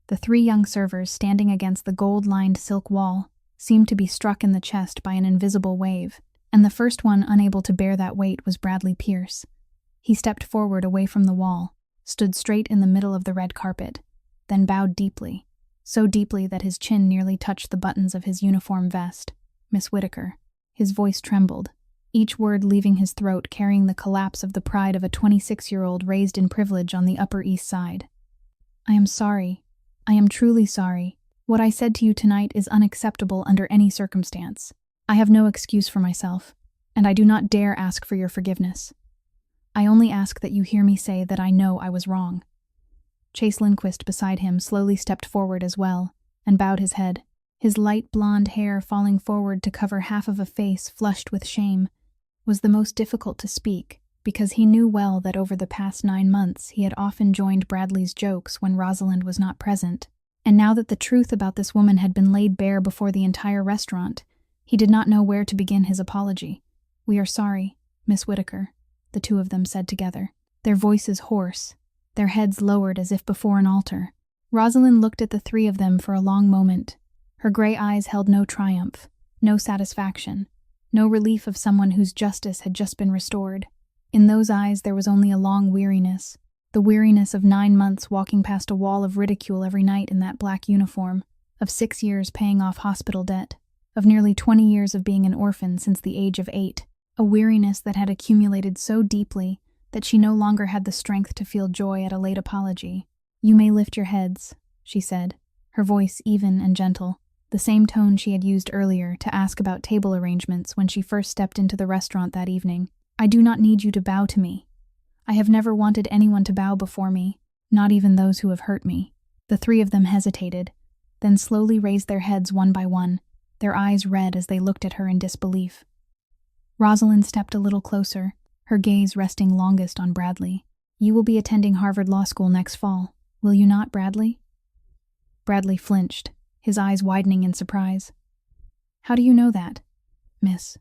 the 3 young servers standing against the gold-lined silk wall seemed to be struck in the chest by an invisible wave, and the first one unable to bear that weight was Bradley Pierce. He stepped forward away from the wall, stood straight in the middle of the red carpet, then bowed deeply, so deeply that his chin nearly touched the buttons of his uniform vest. "Miss Whitaker." His voice trembled, each word leaving his throat carrying the collapse of the pride of a 26-year-old raised in privilege on the Upper East Side. "I am sorry. I am truly sorry. What I said to you tonight is unacceptable under any circumstance. I have no excuse for myself, and I do not dare ask for your forgiveness. I only ask that you hear me say that I know I was wrong." Chase Lindquist beside him slowly stepped forward as well, and bowed his head, his light blonde hair falling forward to cover half of a face flushed with shame. Was the most difficult to speak, because he knew well that over the past 9 months he had often joined Bradley's jokes when Rosalind was not present, and now that the truth about this woman had been laid bare before the entire restaurant, he did not know where to begin his apology. "We are sorry, Miss Whitaker," the two of them said together, their voices hoarse, their heads lowered as if before an altar. Rosalind looked at the three of them for a long moment. Her gray eyes held no triumph, no satisfaction, no relief of someone whose justice had just been restored. In those eyes there was only a long weariness, the weariness of 9 months walking past a wall of ridicule every night in that black uniform, of 6 years paying off hospital debt, of nearly 20 years of being an orphan since the age of 8, a weariness that had accumulated so deeply that she no longer had the strength to feel joy at a late apology. "You may lift your heads," she said, her voice even and gentle, the same tone she had used earlier to ask about table arrangements when she first stepped into the restaurant that evening. "I do not need you to bow to me. I have never wanted anyone to bow before me, not even those who have hurt me." The three of them hesitated, then slowly raised their heads one by one, their eyes red as they looked at her in disbelief. Rosalind stepped a little closer, her gaze resting longest on Bradley. "You will be attending Harvard Law School next fall, will you not, Bradley?" Bradley flinched, his eyes widening in surprise. "How do you know that, miss?"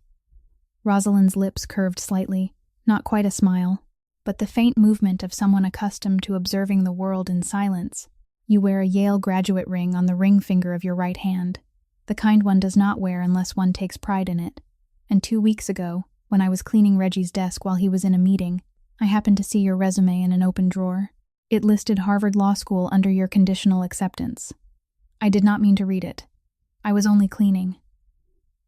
Rosalind's lips curved slightly, not quite a smile, but the faint movement of someone accustomed to observing the world in silence. "You wear a Yale graduate ring on the ring finger of your right hand, the kind one does not wear unless one takes pride in it. And 2 weeks ago, when I was cleaning Reggie's desk while he was in a meeting, I happened to see your resume in an open drawer. It listed Harvard Law School under your conditional acceptance. I did not mean to read it. I was only cleaning."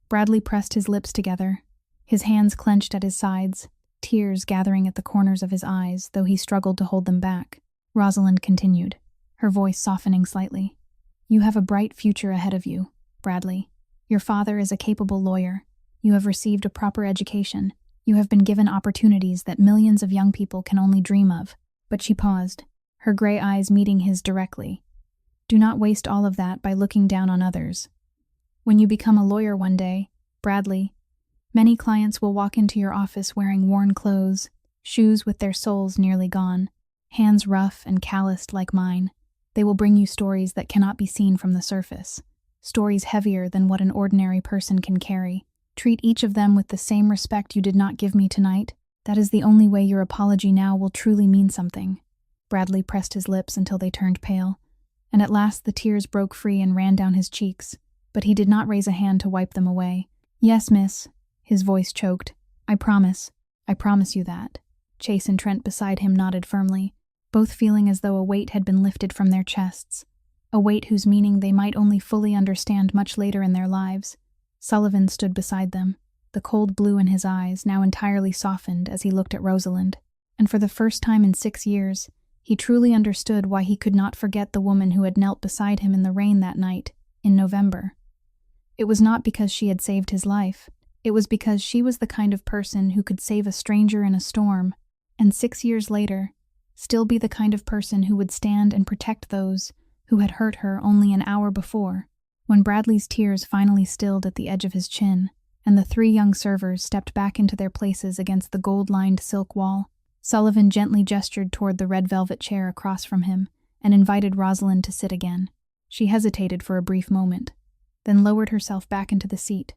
Bradley pressed his lips together, his hands clenched at his sides, tears gathering at the corners of his eyes, though he struggled to hold them back. Rosalind continued, her voice softening slightly. "You have a bright future ahead of you, Bradley. Your father is a capable lawyer. You have received a proper education. You have been given opportunities that millions of young people can only dream of." But she paused, her gray eyes meeting his directly. "Do not waste all of that by looking down on others. When you become a lawyer one day, Bradley, many clients will walk into your office wearing worn clothes, shoes with their soles nearly gone, hands rough and calloused like mine. They will bring you stories that cannot be seen from the surface, stories heavier than what an ordinary person can carry. Treat each of them with the same respect you did not give me tonight. That is the only way your apology now will truly mean something." Bradley pressed his lips until they turned pale, and at last the tears broke free and ran down his cheeks, but he did not raise a hand to wipe them away. "Yes, miss," his voice choked. I promise you that." Chase and Trent beside him nodded firmly, both feeling as though a weight had been lifted from their chests, a weight whose meaning they might only fully understand much later in their lives. Sullivan stood beside them, the cold blue in his eyes now entirely softened as he looked at Rosalind, and for the first time in 6 years, he truly understood why he could not forget the woman who had knelt beside him in the rain that night, in November. It was not because she had saved his life, it was because she was the kind of person who could save a stranger in a storm, and 6 years later, still be the kind of person who would stand and protect those who had hurt her only an hour before. When Bradley's tears finally stilled at the edge of his chin, and the 3 young servers stepped back into their places against the gold-lined silk wall, Sullivan gently gestured toward the red velvet chair across from him and invited Rosalind to sit again. She hesitated for a brief moment, then lowered herself back into the seat,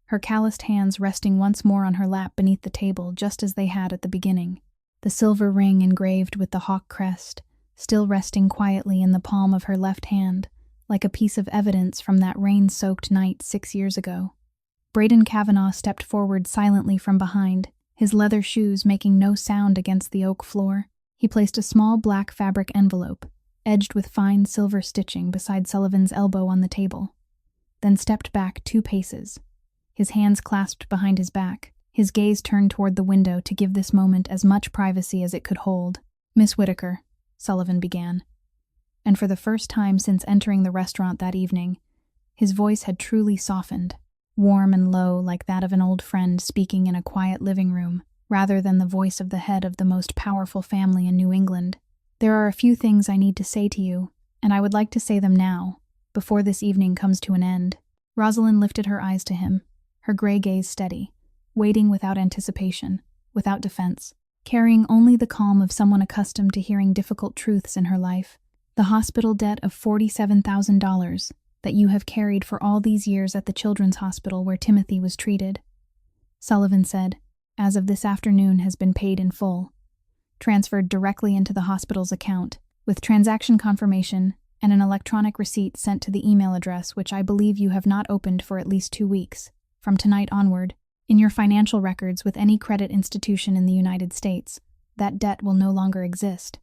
her calloused hands resting once more on her lap beneath the table just as they had at the beginning, the silver ring engraved with the hawk crest still resting quietly in the palm of her left hand, like a piece of evidence from that rain-soaked night 6 years ago. Braden Kavanaugh stepped forward silently from behind, his leather shoes making no sound against the oak floor. He placed a small black fabric envelope, edged with fine silver stitching, beside Sullivan's elbow on the table, then stepped back 2 paces, his hands clasped behind his back, his gaze turned toward the window to give this moment as much privacy as it could hold. "Miss Whitaker," Sullivan began. and for the first time since entering the restaurant that evening, his voice had truly softened, warm and low like that of an old friend speaking in a quiet living room, rather than the voice of the head of the most powerful family in New England. "There are a few things I need to say to you, and I would like to say them now, before this evening comes to an end." Rosalind lifted her eyes to him, her gray gaze steady, waiting without anticipation, without defense, carrying only the calm of someone accustomed to hearing difficult truths in her life. "The hospital debt of $47,000 that you have carried for all these years at the children's hospital where Timothy was treated," Sullivan said, "as of this afternoon has been paid in full, transferred directly into the hospital's account, with transaction confirmation and an electronic receipt sent to the email address which I believe you have not opened for at least 2 weeks, from tonight onward. In your financial records with any credit institution in the United States, that debt will no longer exist."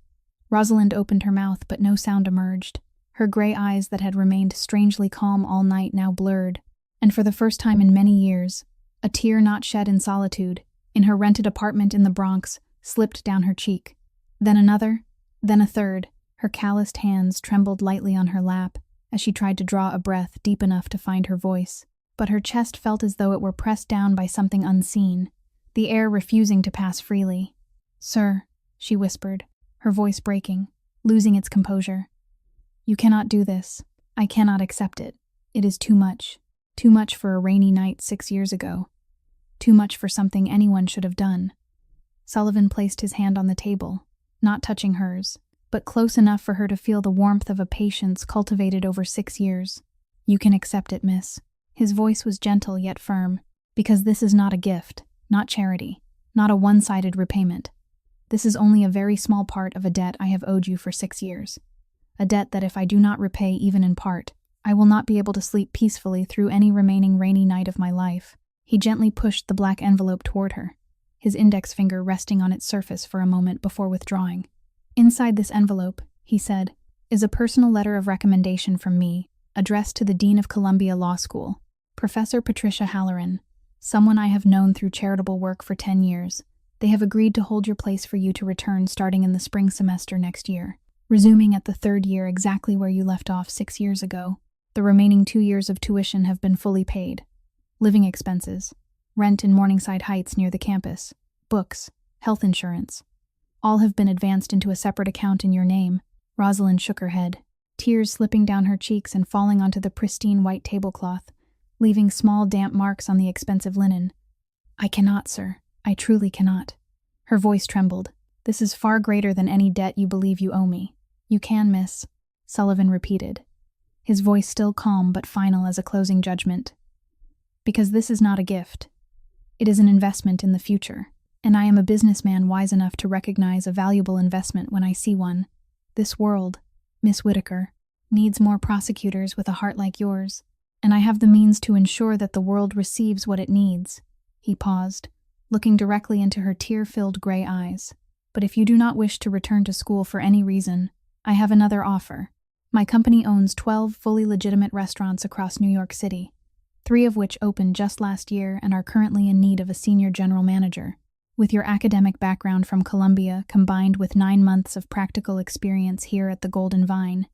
Rosalind opened her mouth, but no sound emerged. Her gray eyes that had remained strangely calm all night now blurred, and for the first time in many years, a tear not shed in solitude, in her rented apartment in the Bronx, slipped down her cheek. Then another, then a third. Her calloused hands trembled lightly on her lap as she tried to draw a breath deep enough to find her voice. But her chest felt as though it were pressed down by something unseen, the air refusing to pass freely. "Sir," she whispered, her voice breaking, losing its composure. "You cannot do this. I cannot accept it. It is too much. Too much for a rainy night 6 years ago. Too much for something anyone should have done." Sullivan placed his hand on the table, not touching hers, but close enough for her to feel the warmth of a patience cultivated over 6 years. "You can accept it, miss." His voice was gentle yet firm, "because this is not a gift, not charity, not a one-sided repayment. This is only a very small part of a debt I have owed you for 6 years. A debt that if I do not repay even in part, I will not be able to sleep peacefully through any remaining rainy night of my life." He gently pushed the black envelope toward her, his index finger resting on its surface for a moment before withdrawing. "Inside this envelope," he said, "is a personal letter of recommendation from me, addressed to the Dean of Columbia Law School, Professor Patricia Halloran, someone I have known through charitable work for 10 years. They have agreed to hold your place for you to return starting in the spring semester next year, resuming at the 3rd year exactly where you left off 6 years ago. The remaining 2 years of tuition have been fully paid. Living expenses, rent in Morningside Heights near the campus, books, health insurance, all have been advanced into a separate account in your name." Rosalind shook her head, tears slipping down her cheeks and falling onto the pristine white tablecloth, leaving small damp marks on the expensive linen. "I cannot, sir. I truly cannot." Her voice trembled. "This is far greater than any debt you believe you owe me." "You can, miss," Sullivan repeated, his voice still calm but final as a closing judgment. "Because this is not a gift. It is an investment in the future, and I am a businessman wise enough to recognize a valuable investment when I see one. This world, Miss Whitaker, needs more prosecutors with a heart like yours, and I have the means to ensure that the world receives what it needs." He paused, looking directly into her tear-filled gray eyes. "But if you do not wish to return to school for any reason, I have another offer. My company owns 12 fully legitimate restaurants across New York City, 3 of which opened just last year and are currently in need of a senior general manager. With your academic background from Columbia combined with 9 months of practical experience here at the Golden Vine,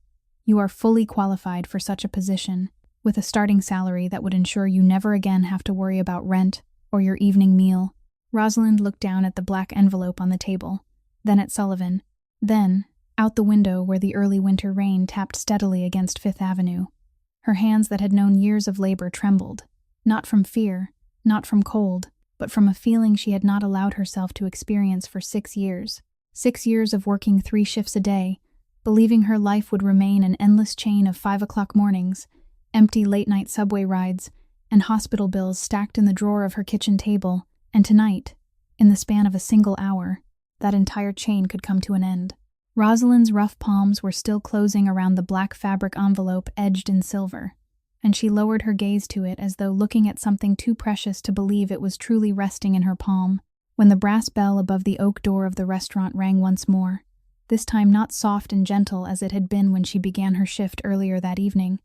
you are fully qualified for such a position, with a starting salary that would ensure you never again have to worry about rent or your evening meal." Rosalind looked down at the black envelope on the table, then at Sullivan, then out the window where the early winter rain tapped steadily against Fifth Avenue. Her hands that had known years of labor trembled, not from fear, not from cold, but from a feeling she had not allowed herself to experience for 6 years. 6 years of working 3 shifts a day, believing her life would remain an endless chain of 5 o'clock mornings, empty late-night subway rides, and hospital bills stacked in the drawer of her kitchen table, and tonight, in the span of a single hour, that entire chain could come to an end. Rosalind's rough palms were still closing around the black fabric envelope edged in silver, and she lowered her gaze to it as though looking at something too precious to believe it was truly resting in her palm, when the brass bell above the oak door of the restaurant rang once more, this time not soft and gentle as it had been when she began her shift earlier that evening,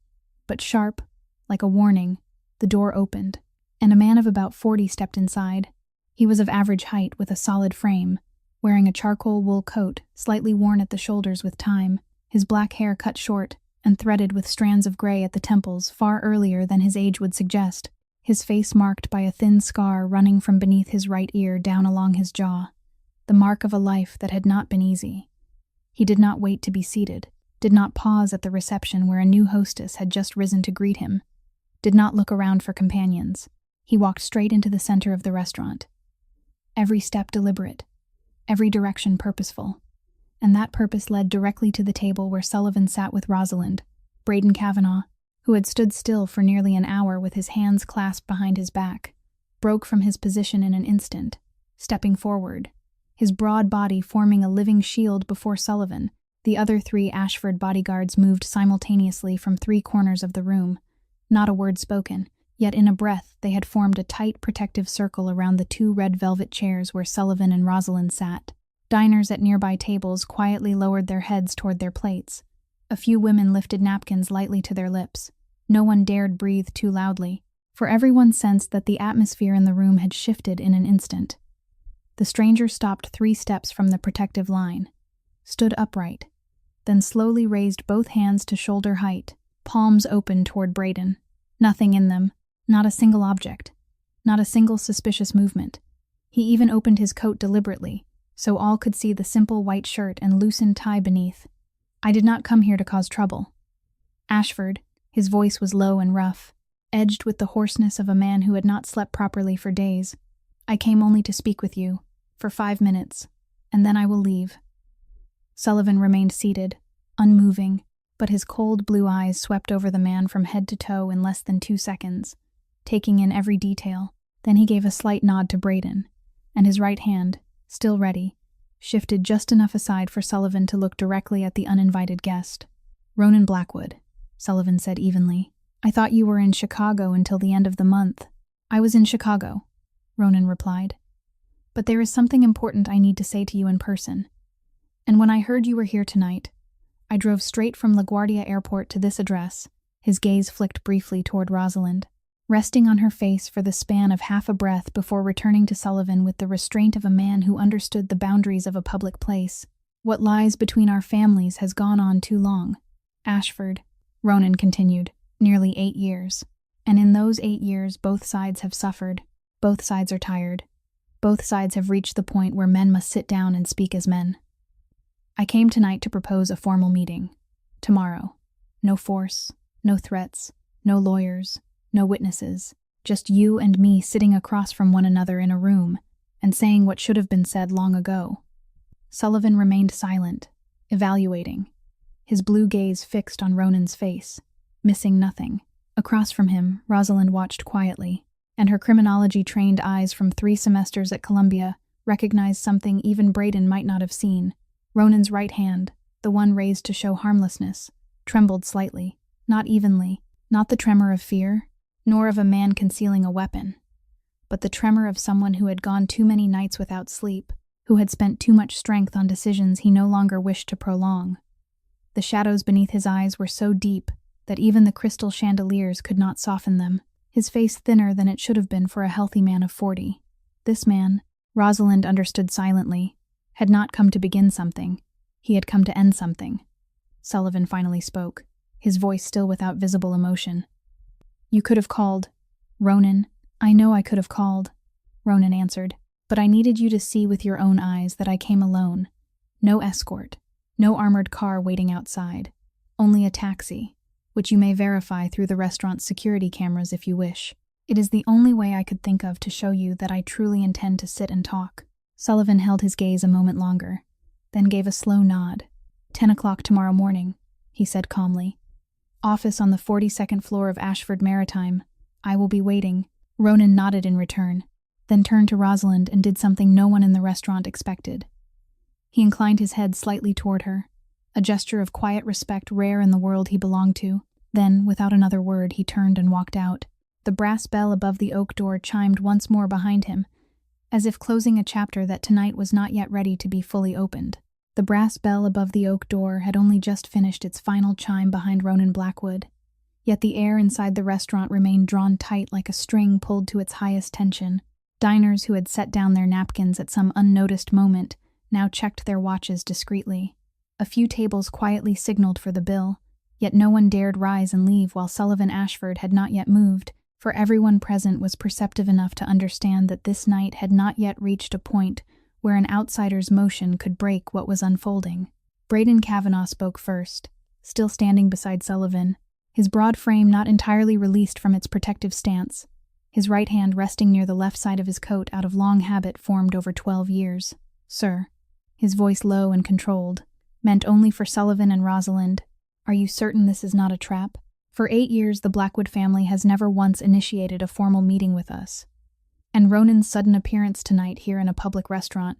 but sharp, like a warning. The door opened, and a man of about 40 stepped inside. He was of average height with a solid frame, wearing a charcoal wool coat slightly worn at the shoulders with time, his black hair cut short and threaded with strands of gray at the temples far earlier than his age would suggest, his face marked by a thin scar running from beneath his right ear down along his jaw, the mark of a life that had not been easy. He did not wait to be seated, did not pause at the reception where a new hostess had just risen to greet him, did not look around for companions. He walked straight into the center of the restaurant. Every step deliberate, every direction purposeful, and that purpose led directly to the table where Sullivan sat with Rosalind. Braden Kavanaugh, who had stood still for nearly an hour with his hands clasped behind his back, broke from his position in an instant, stepping forward, his broad body forming a living shield before Sullivan. The other 3 Ashford bodyguards moved simultaneously from 3 corners of the room, not a word spoken, yet in a breath they had formed a tight protective circle around the 2 red velvet chairs where Sullivan and Rosalind sat. Diners at nearby tables quietly lowered their heads toward their plates. A few women lifted napkins lightly to their lips. No one dared breathe too loudly, for everyone sensed that the atmosphere in the room had shifted in an instant. The stranger stopped 3 steps from the protective line, stood upright, then slowly raised both hands to shoulder height, palms open toward Braden. Nothing in them, not a single object, not a single suspicious movement. He even opened his coat deliberately, so all could see the simple white shirt and loosened tie beneath. "I did not come here to cause trouble." Ashford, his voice was low and rough, edged with the hoarseness of a man who had not slept properly for days. "I came only to speak with you, for 5 minutes, and then I will leave." Sullivan remained seated, unmoving, but his cold blue eyes swept over the man from head to toe in less than 2 seconds, taking in every detail. Then he gave a slight nod to Braden, and his right hand, still ready, shifted just enough aside for Sullivan to look directly at the uninvited guest. "Ronan Blackwood," Sullivan said evenly. "I thought you were in Chicago until the end of the month." "I was in Chicago," Ronan replied. "But there is something important I need to say to you in person. And when I heard you were here tonight, I drove straight from LaGuardia Airport to this address." His gaze flicked briefly toward Rosalind, resting on her face for the span of half a breath before returning to Sullivan with the restraint of a man who understood the boundaries of a public place. "What lies between our families has gone on too long. Ashford," Ronan continued, "nearly 8 years. And in those 8 years both sides have suffered. Both sides are tired. Both sides have reached the point where men must sit down and speak as men. I came tonight to propose a formal meeting. Tomorrow. No force, no threats, no lawyers, no witnesses. Just you and me sitting across from one another in a room and saying what should have been said long ago." Sullivan remained silent, evaluating, his blue gaze fixed on Ronan's face, missing nothing. Across from him, Rosalind watched quietly, and her criminology-trained eyes from 3 semesters at Columbia recognized something even Braden might not have seen. Ronan's right hand, the one raised to show harmlessness, trembled slightly, not evenly, not the tremor of fear, nor of a man concealing a weapon, but the tremor of someone who had gone too many nights without sleep, who had spent too much strength on decisions he no longer wished to prolong. The shadows beneath his eyes were so deep that even the crystal chandeliers could not soften them, his face thinner than it should have been for a healthy man of 40. This man, Rosalind understood silently, had not come to begin something. He had come to end something. Sullivan finally spoke, his voice still without visible emotion. "You could have called, Ronan." "I know I could have called," Ronan answered, "but I needed you to see with your own eyes that I came alone. No escort, no armored car waiting outside, only a taxi, which you may verify through the restaurant's security cameras if you wish. It is the only way I could think of to show you that I truly intend to sit and talk." Sullivan held his gaze a moment longer, then gave a slow nod. 10 o'clock tomorrow morning," he said calmly. "Office on the 42nd floor of Ashford Maritime. I will be waiting." Ronan nodded in return, then turned to Rosalind and did something no one in the restaurant expected. He inclined his head slightly toward her, a gesture of quiet respect rare in the world he belonged to. Then, without another word, he turned and walked out. The brass bell above the oak door chimed once more behind him, as if closing a chapter that tonight was not yet ready to be fully opened. The brass bell above the oak door had only just finished its final chime behind Ronan Blackwood, yet the air inside the restaurant remained drawn tight like a string pulled to its highest tension. Diners who had set down their napkins at some unnoticed moment now checked their watches discreetly. A few tables quietly signaled for the bill, yet no one dared rise and leave while Sullivan Ashford had not yet moved, for everyone present was perceptive enough to understand that this night had not yet reached a point where an outsider's motion could break what was unfolding. Braden Kavanagh spoke first, still standing beside Sullivan, his broad frame not entirely released from its protective stance, his right hand resting near the left side of his coat out of long habit formed over 12 years. "Sir," his voice low and controlled, meant only for Sullivan and Rosalind, "are you certain this is not a trap? For 8 years the Blackwood family has never once initiated a formal meeting with us. And Ronan's sudden appearance tonight here in a public restaurant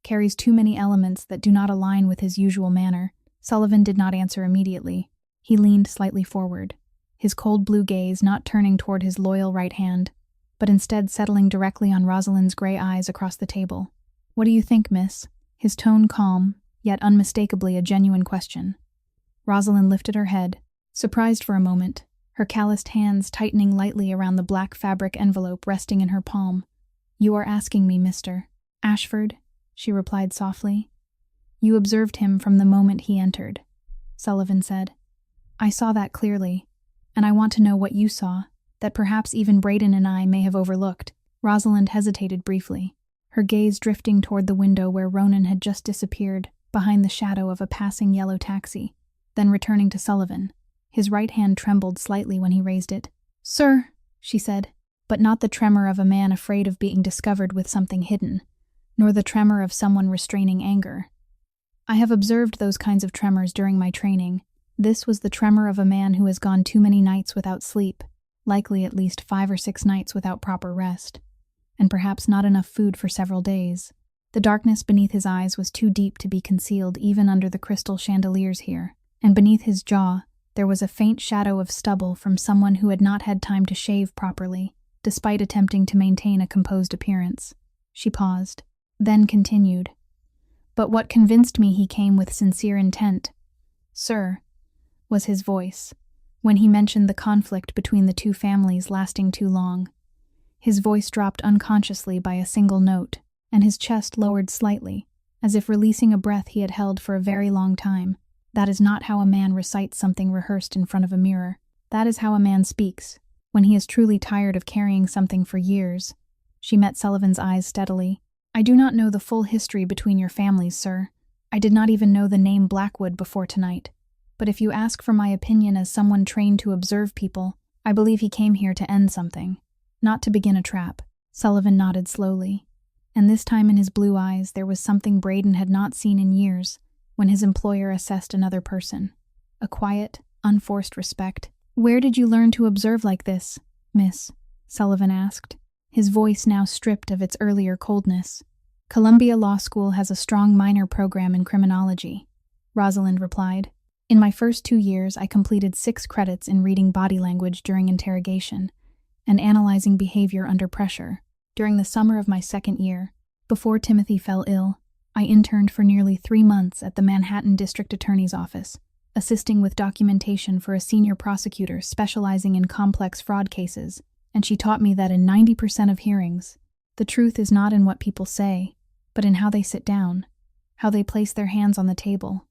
carries too many elements that do not align with his usual manner." Sullivan did not answer immediately. He leaned slightly forward, his cold blue gaze not turning toward his loyal right hand, but instead settling directly on Rosalind's gray eyes across the table. "What do you think, miss?" His tone calm, yet unmistakably a genuine question. Rosalind lifted her head, surprised for a moment, her calloused hands tightening lightly around the black fabric envelope resting in her palm. "You are asking me, Mr. Ashford," she replied softly. "You observed him from the moment he entered," Sullivan said. "I saw that clearly, and I want to know what you saw, that perhaps even Braden and I may have overlooked." Rosalind hesitated briefly, her gaze drifting toward the window where Ronan had just disappeared behind the shadow of a passing yellow taxi, then returning to Sullivan. His right hand trembled slightly when he raised it. "Sir," she said, but not the tremor of a man afraid of being discovered with something hidden, nor the tremor of someone restraining anger. "I have observed those kinds of tremors during my training. This was the tremor of a man who has gone too many nights without sleep, likely at least 5 or 6 nights without proper rest, and perhaps not enough food for several days. The darkness beneath his eyes was too deep to be concealed even under the crystal chandeliers here, and beneath his jaw there was a faint shadow of stubble from someone who had not had time to shave properly, despite attempting to maintain a composed appearance." She paused, then continued. "But what convinced me he came with sincere intent, sir, was his voice, when he mentioned the conflict between the two families lasting too long. His voice dropped unconsciously by a single note, and his chest lowered slightly, as if releasing a breath he had held for a very long time. That is not how a man recites something rehearsed in front of a mirror. That is how a man speaks, when he is truly tired of carrying something for years." She met Sullivan's eyes steadily. "I do not know the full history between your families, sir. I did not even know the name Blackwood before tonight. But if you ask for my opinion as someone trained to observe people, I believe he came here to end something, not to begin a trap." Sullivan nodded slowly, and this time in his blue eyes there was something Braden had not seen in years when his employer assessed another person. A quiet, unforced respect. "Where did you learn to observe like this, miss?" Sullivan asked, his voice now stripped of its earlier coldness. "Columbia Law School has a strong minor program in criminology," Rosalind replied. "In my first 2 years, I completed 6 credits in reading body language during interrogation and analyzing behavior under pressure. During the summer of my 2nd year, before Timothy fell ill, I interned for nearly 3 months at the Manhattan District Attorney's Office, assisting with documentation for a senior prosecutor specializing in complex fraud cases, and she taught me that in 90% of hearings, the truth is not in what people say, but in how they sit down, how they place their hands on the table,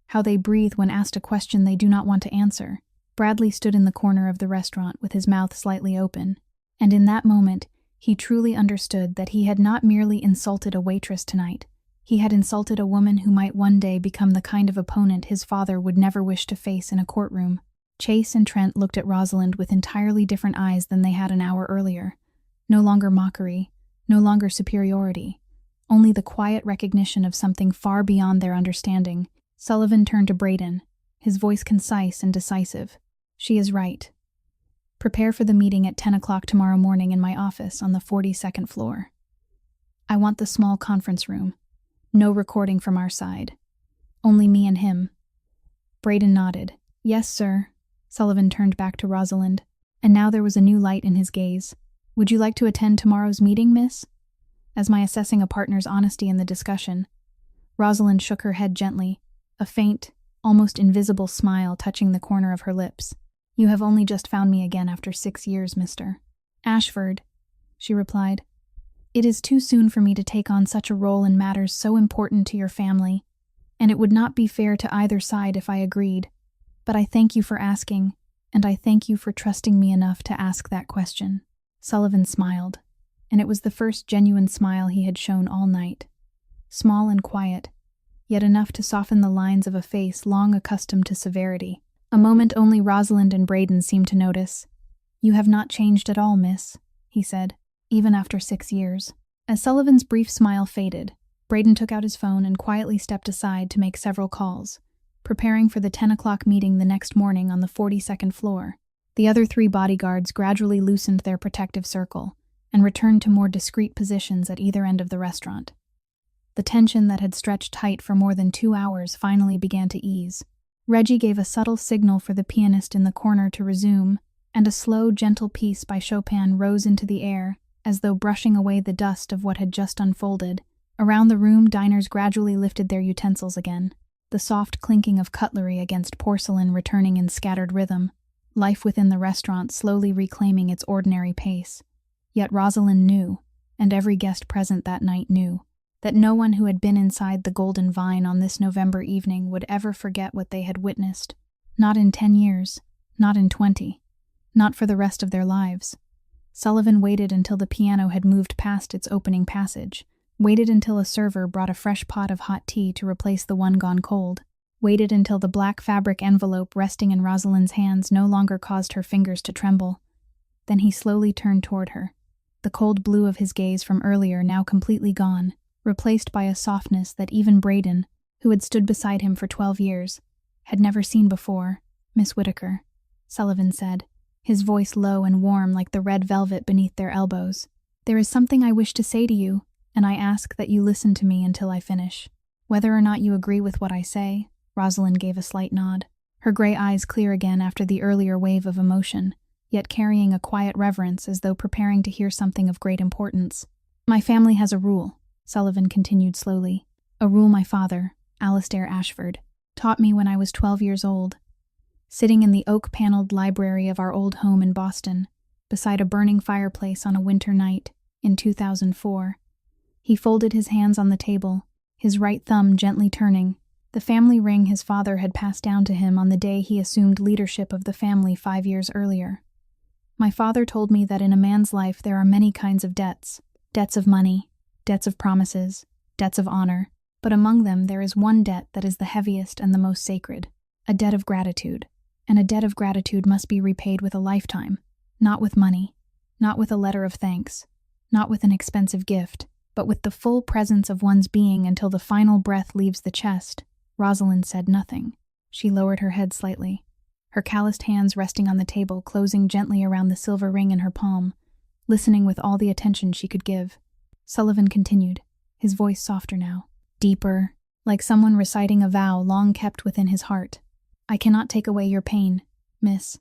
how they breathe when asked a question they do not want to answer." Bradley stood in the corner of the restaurant with his mouth slightly open, and in that moment, he truly understood that he had not merely insulted a waitress tonight. He had insulted a woman who might one day become the kind of opponent his father would never wish to face in a courtroom. Chase and Trent looked at Rosalind with entirely different eyes than they had an hour earlier. No longer mockery, no longer superiority, only the quiet recognition of something far beyond their understanding. Sullivan turned to Braden, his voice concise and decisive. "She is right. Prepare for the meeting at 10 o'clock tomorrow morning in my office on the 42nd floor. I want the small conference room. No recording from our side. Only me and him." Braden nodded. "Yes, sir." Sullivan turned back to Rosalind, and now there was a new light in his gaze. "Would you like to attend tomorrow's meeting, miss?" As my assessing a partner's honesty in the discussion. Rosalind shook her head gently, a faint, almost invisible smile touching the corner of her lips. "You have only just found me again after 6 years, Mr. Ashford," she replied. "It is too soon for me to take on such a role in matters so important to your family. and it would not be fair to either side if I agreed. But I thank you for asking, and I thank you for trusting me enough to ask that question." Sullivan smiled, and it was the first genuine smile he had shown all night. Small and quiet, yet enough to soften the lines of a face long accustomed to severity. A moment only Rosalind and Braden seemed to notice. "You have not changed at all, miss," he said, "even after 6 years." As Sullivan's brief smile faded, Braden took out his phone and quietly stepped aside to make several calls, preparing for the 10 o'clock meeting the next morning on the 42nd floor. The other 3 bodyguards gradually loosened their protective circle and returned to more discreet positions at either end of the restaurant. The tension that had stretched tight for more than 2 hours finally began to ease. Reggie gave a subtle signal for the pianist in the corner to resume, and a slow, gentle piece by Chopin rose into the air, as though brushing away the dust of what had just unfolded. Around the room, diners gradually lifted their utensils again, the soft clinking of cutlery against porcelain returning in scattered rhythm, life within the restaurant slowly reclaiming its ordinary pace. Yet Rosalind knew, and every guest present that night knew, that no one who had been inside the Golden Vine on this November evening would ever forget what they had witnessed. Not in 10 years, not in 20, not for the rest of their lives. Sullivan waited until the piano had moved past its opening passage, waited until a server brought a fresh pot of hot tea to replace the one gone cold, waited until the black fabric envelope resting in Rosalind's hands no longer caused her fingers to tremble. Then he slowly turned toward her, the cold blue of his gaze from earlier now completely gone, replaced by a softness that even Braden, who had stood beside him for 12 years, had never seen before. "Miss Whittaker," Sullivan said, his voice low and warm like the red velvet beneath their elbows. "There is something I wish to say to you, and I ask that you listen to me until I finish. Whether or not you agree with what I say," Rosalind gave a slight nod, her gray eyes clear again after the earlier wave of emotion, yet carrying a quiet reverence as though preparing to hear something of great importance. "My family has a rule," Sullivan continued slowly, "a rule my father, Alastair Ashford, taught me when I was 12 years old. Sitting in the oak-paneled library of our old home in Boston, beside a burning fireplace on a winter night in 2004, he folded his hands on the table, his right thumb gently turning, the family ring his father had passed down to him on the day he assumed leadership of the family 5 years earlier. My father told me that in a man's life there are many kinds of debts, debts of money, debts of promises, debts of honor, but among them there is one debt that is the heaviest and the most sacred, a debt of gratitude, and a debt of gratitude must be repaid with a lifetime, not with money, not with a letter of thanks, not with an expensive gift, but with the full presence of one's being until the final breath leaves the chest." Rosalind said nothing. She lowered her head slightly, her calloused hands resting on the table, closing gently around the silver ring in her palm, listening with all the attention she could give. Sullivan continued, his voice softer now, deeper, like someone reciting a vow long kept within his heart. "I cannot take away your pain, miss.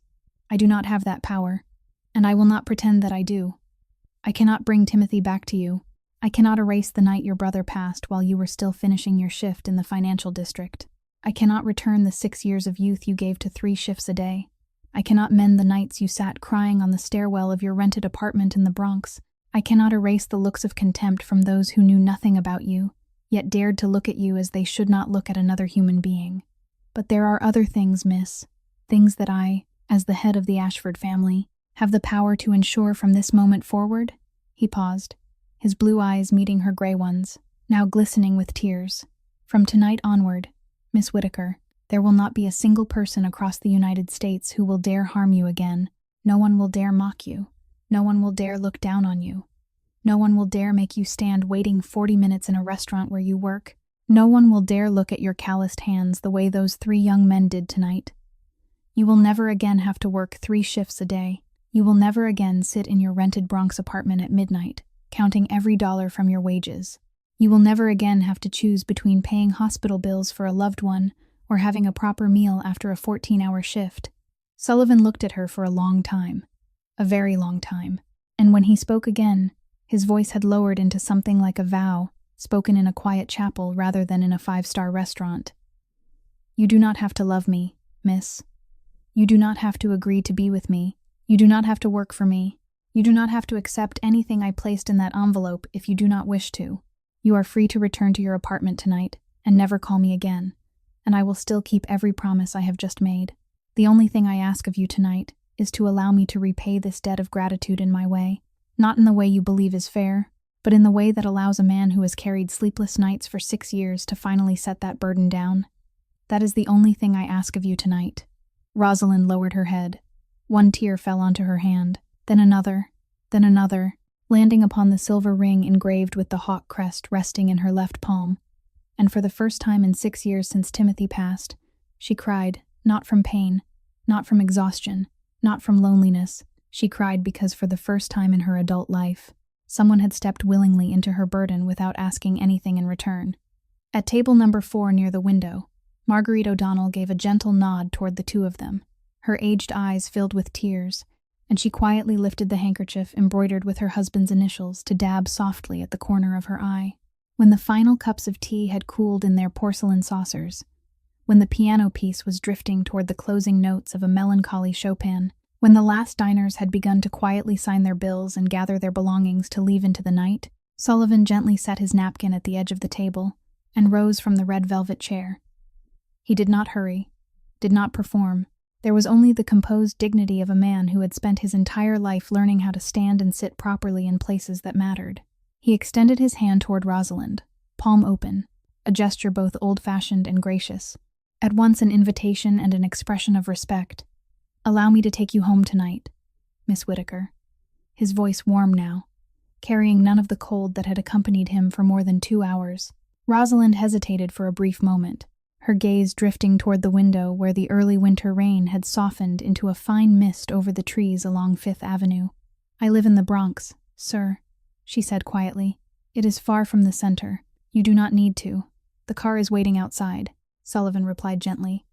I do not have that power, and I will not pretend that I do. I cannot bring Timothy back to you. I cannot erase the night your brother passed while you were still finishing your shift in the financial district. I cannot return the 6 years of youth you gave to 3 shifts a day. I cannot mend the nights you sat crying on the stairwell of your rented apartment in the Bronx. I cannot erase the looks of contempt from those who knew nothing about you, yet dared to look at you as they should not look at another human being. But there are other things, miss, things that I, as the head of the Ashford family, have the power to ensure from this moment forward." He paused, his blue eyes meeting her gray ones, now glistening with tears. "From tonight onward, Miss Whittaker, there will not be a single person across the United States who will dare harm you again. No one will dare mock you. No one will dare look down on you. No one will dare make you stand waiting 40 minutes in a restaurant where you work. No one will dare look at your calloused hands the way those 3 young men did tonight. You will never again have to work 3 shifts a day. You will never again sit in your rented Bronx apartment at midnight, counting every dollar from your wages. You will never again have to choose between paying hospital bills for a loved one or having a proper meal after a 14-hour shift." Sullivan looked at her for a long time, a very long time, and when he spoke again, his voice had lowered into something like a vow, spoken in a quiet chapel rather than in a 5-star restaurant. "You do not have to love me, miss. You do not have to agree to be with me. You do not have to work for me. You do not have to accept anything I placed in that envelope if you do not wish to. You are free to return to your apartment tonight and never call me again, and I will still keep every promise I have just made. The only thing I ask of you tonight is to allow me to repay this debt of gratitude in my way, not in the way you believe is fair, but in the way that allows a man who has carried sleepless nights for 6 years to finally set that burden down. That is the only thing I ask of you tonight." Rosalind lowered her head. One tear fell onto her hand, then another, landing upon the silver ring engraved with the hawk crest resting in her left palm. And for the first time in 6 years since Timothy passed, she cried, not from pain, not from exhaustion, not from loneliness. She cried because for the first time in her adult life, someone had stepped willingly into her burden without asking anything in return. At table number 4 near the window, Marguerite O'Donnell gave a gentle nod toward the two of them, her aged eyes filled with tears, and she quietly lifted the handkerchief embroidered with her husband's initials to dab softly at the corner of her eye. When the final cups of tea had cooled in their porcelain saucers, when the piano piece was drifting toward the closing notes of a melancholy Chopin, when the last diners had begun to quietly sign their bills and gather their belongings to leave into the night, Sullivan gently set his napkin at the edge of the table and rose from the red velvet chair. He did not hurry, did not perform. There was only the composed dignity of a man who had spent his entire life learning how to stand and sit properly in places that mattered. He extended his hand toward Rosalind, palm open, a gesture both old-fashioned and gracious, at once an invitation and an expression of respect. "Allow me to take you home tonight, Miss Whittaker." His voice warm now, carrying none of the cold that had accompanied him for more than 2 hours. Rosalind hesitated for a brief moment, her gaze drifting toward the window where the early winter rain had softened into a fine mist over the trees along Fifth Avenue. "I live in the Bronx, sir," she said quietly. "It is far from the center. You do not need to. The car is waiting outside," Sullivan replied gently.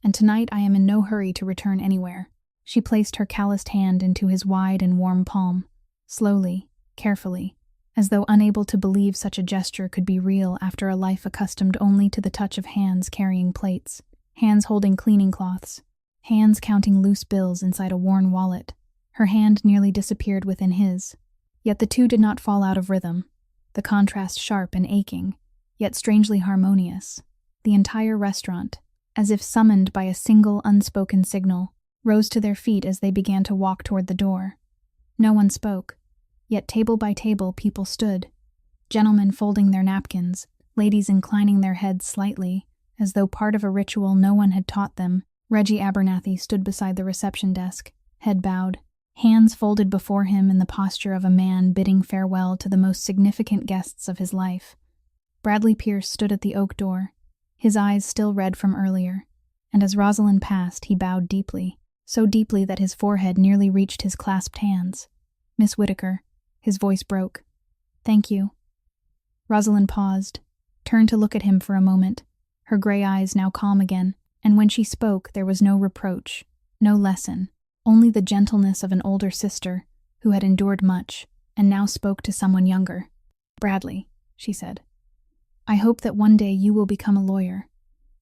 "And tonight I am in no hurry to return anywhere." She placed her calloused hand into his wide and warm palm, slowly, carefully, as though unable to believe such a gesture could be real after a life accustomed only to the touch of hands carrying plates, hands holding cleaning cloths, hands counting loose bills inside a worn wallet. Her hand nearly disappeared within his. Yet the two did not fall out of rhythm, the contrast sharp and aching, yet strangely harmonious. The entire restaurant, as if summoned by a single unspoken signal, rose to their feet as they began to walk toward the door. No one spoke, yet table by table people stood, gentlemen folding their napkins, ladies inclining their heads slightly, as though part of a ritual no one had taught them. Reggie Abernathy stood beside the reception desk, head bowed, hands folded before him in the posture of a man bidding farewell to the most significant guests of his life. Bradley Pierce stood at the oak door, his eyes still red from earlier, and as Rosalind passed he bowed deeply, so deeply that his forehead nearly reached his clasped hands. "Miss Whittaker," his voice broke. "Thank you." Rosalind paused, turned to look at him for a moment, her gray eyes now calm again, and when she spoke there was no reproach, no lesson, only the gentleness of an older sister who had endured much and now spoke to someone younger. "Bradley," she said, "I hope that one day you will become a lawyer,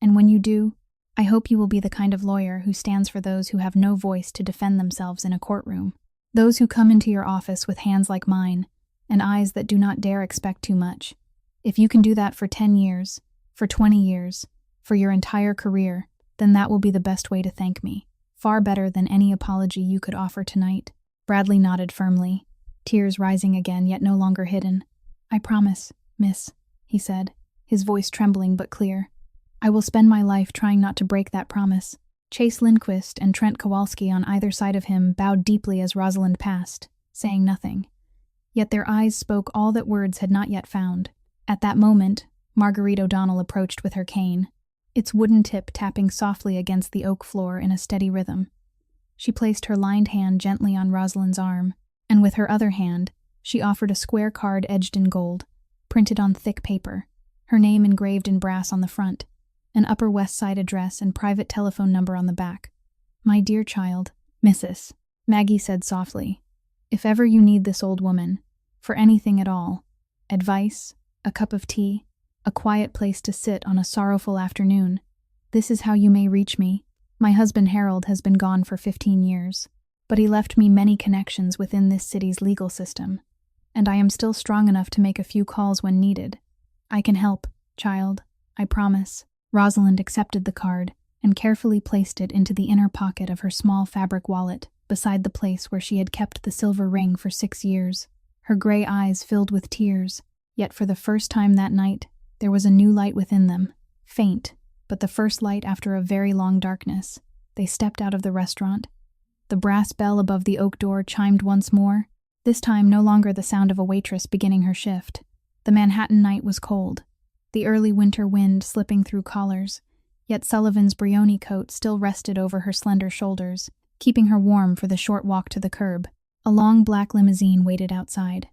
and when you do, I hope you will be the kind of lawyer who stands for those who have no voice to defend themselves in a courtroom, those who come into your office with hands like mine and eyes that do not dare expect too much. If you can do that for 10 years, for 20 years, for your entire career, then that will be the best way to thank me, far better than any apology you could offer tonight." Bradley nodded firmly, tears rising again yet no longer hidden. "I promise, miss," he said, his voice trembling but clear. "I will spend my life trying not to break that promise." Chase Lindquist and Trent Kowalski on either side of him bowed deeply as Rosalind passed, saying nothing. Yet their eyes spoke all that words had not yet found. At that moment, Marguerite O'Donnell approached with her cane, its wooden tip tapping softly against the oak floor in a steady rhythm. She placed her lined hand gently on Rosalind's arm, and with her other hand, she offered a square card edged in gold, printed on thick paper, her name engraved in brass on the front, an Upper West Side address and private telephone number on the back. "My dear child, Mrs." Maggie said softly, "if ever you need this old woman, for anything at all, advice, a cup of tea, a quiet place to sit on a sorrowful afternoon, this is how you may reach me. My husband Harold has been gone for 15 years, but he left me many connections within this city's legal system, and I am still strong enough to make a few calls when needed. I can help, child, I promise." Rosalind accepted the card and carefully placed it into the inner pocket of her small fabric wallet, beside the place where she had kept the silver ring for 6 years. Her gray eyes filled with tears, yet for the first time that night, there was a new light within them, faint, but the first light after a very long darkness. They stepped out of the restaurant. The brass bell above the oak door chimed once more, this time no longer the sound of a waitress beginning her shift. The Manhattan night was cold, the early winter wind slipping through collars, yet Sullivan's brioni coat still rested over her slender shoulders, keeping her warm for the short walk to the curb. A long black limousine waited outside.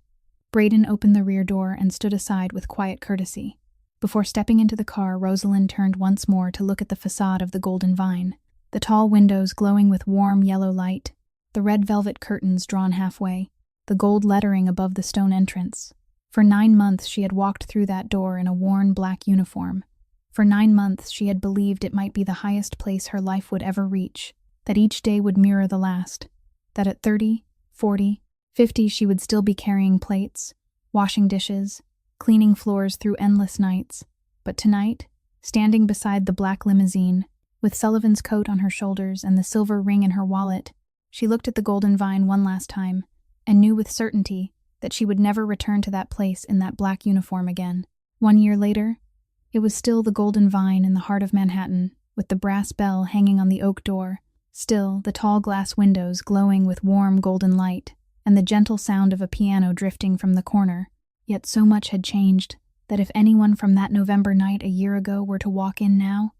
Braden opened the rear door and stood aside with quiet courtesy. Before stepping into the car, Rosalind turned once more to look at the facade of the Golden Vine, the tall windows glowing with warm yellow light, the red velvet curtains drawn halfway, the gold lettering above the stone entrance. For 9 months she had walked through that door in a worn black uniform. For 9 months she had believed it might be the highest place her life would ever reach, that each day would mirror the last, that at 30, 40, 50 she would still be carrying plates, washing dishes, cleaning floors through endless nights. But tonight, standing beside the black limousine, with Sullivan's coat on her shoulders and the silver ring in her wallet, she looked at the Golden Vine one last time, and knew with certainty that she would never return to that place in that black uniform again. 1 year later, it was still the Golden Vine in the heart of Manhattan, with the brass bell hanging on the oak door, still the tall glass windows glowing with warm golden light, and the gentle sound of a piano drifting from the corner. Yet so much had changed that if anyone from that November night a year ago were to walk in now,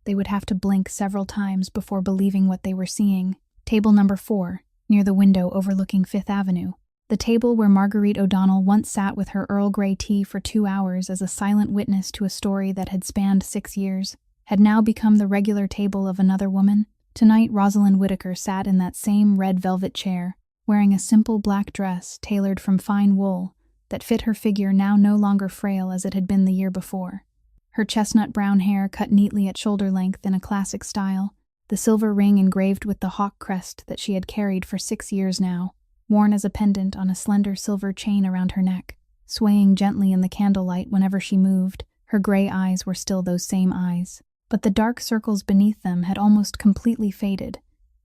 they would have to blink several times before believing what they were seeing. Table number 4, near the window overlooking Fifth Avenue. The table where Marguerite O'Donnell once sat with her Earl Grey tea for 2 hours as a silent witness to a story that had spanned 6 years, had now become the regular table of another woman. Tonight Rosalind Whittaker sat in that same red velvet chair, wearing a simple black dress tailored from fine wool that fit her figure now no longer frail as it had been the year before. Her chestnut brown hair cut neatly at shoulder length in a classic style, the silver ring engraved with the hawk crest that she had carried for 6 years now, worn as a pendant on a slender silver chain around her neck. Swaying gently in the candlelight whenever she moved, her gray eyes were still those same eyes, but the dark circles beneath them had almost completely faded,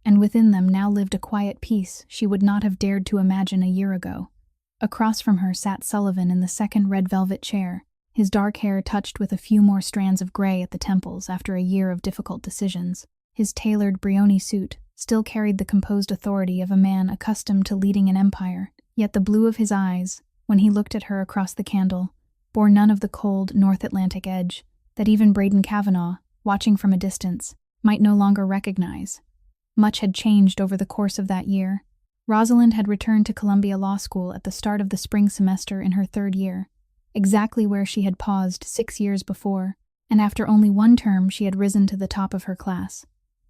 and within them now lived a quiet peace she would not have dared to imagine a year ago. Across from her sat Sullivan in the second red velvet chair, his dark hair touched with a few more strands of gray at the temples after a year of difficult decisions. His tailored brioni suit still carried the composed authority of a man accustomed to leading an empire, yet the blue of his eyes, when he looked at her across the candle, bore none of the cold North Atlantic edge that even Braden Kavanaugh, watching from a distance, might no longer recognize. Much had changed over the course of that year. Rosalind had returned to Columbia Law School at the start of the spring semester in her 3rd year, exactly where she had paused 6 years before, and after only 1 term she had risen to the top of her class.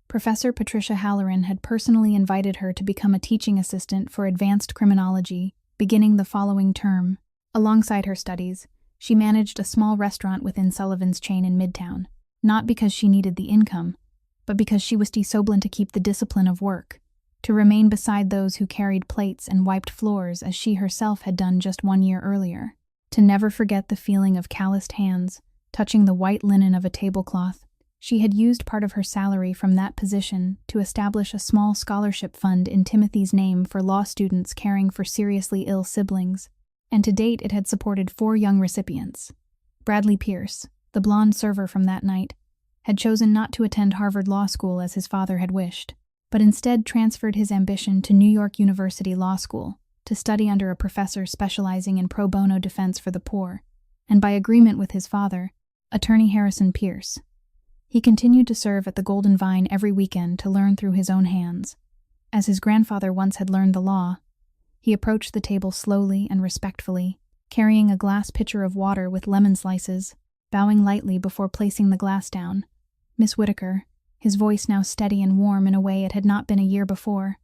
Professor Patricia Halloran had personally invited her to become a teaching assistant for advanced criminology, beginning the following term. Alongside her studies, she managed a small restaurant within Sullivan's chain in Midtown, not because she needed the income, but because she was desoblant to keep the discipline of work, to remain beside those who carried plates and wiped floors as she herself had done just 1 year earlier, to never forget the feeling of calloused hands touching the white linen of a tablecloth. She had used part of her salary from that position to establish a small scholarship fund in Timothy's name for law students caring for seriously ill siblings, and to date it had supported 4 young recipients. Bradley Pierce, the blonde server from that night, had chosen not to attend Harvard Law School as his father had wished, but instead transferred his ambition to New York University Law School to study under a professor specializing in pro bono defense for the poor, and by agreement with his father, Attorney Harrison Pierce. He continued to serve at the Golden Vine every weekend to learn through his own hands. As his grandfather once had learned the law, he approached the table slowly and respectfully, carrying a glass pitcher of water with lemon slices, bowing lightly before placing the glass down. "Miss Whittaker," his voice now steady and warm in a way it had not been a year before,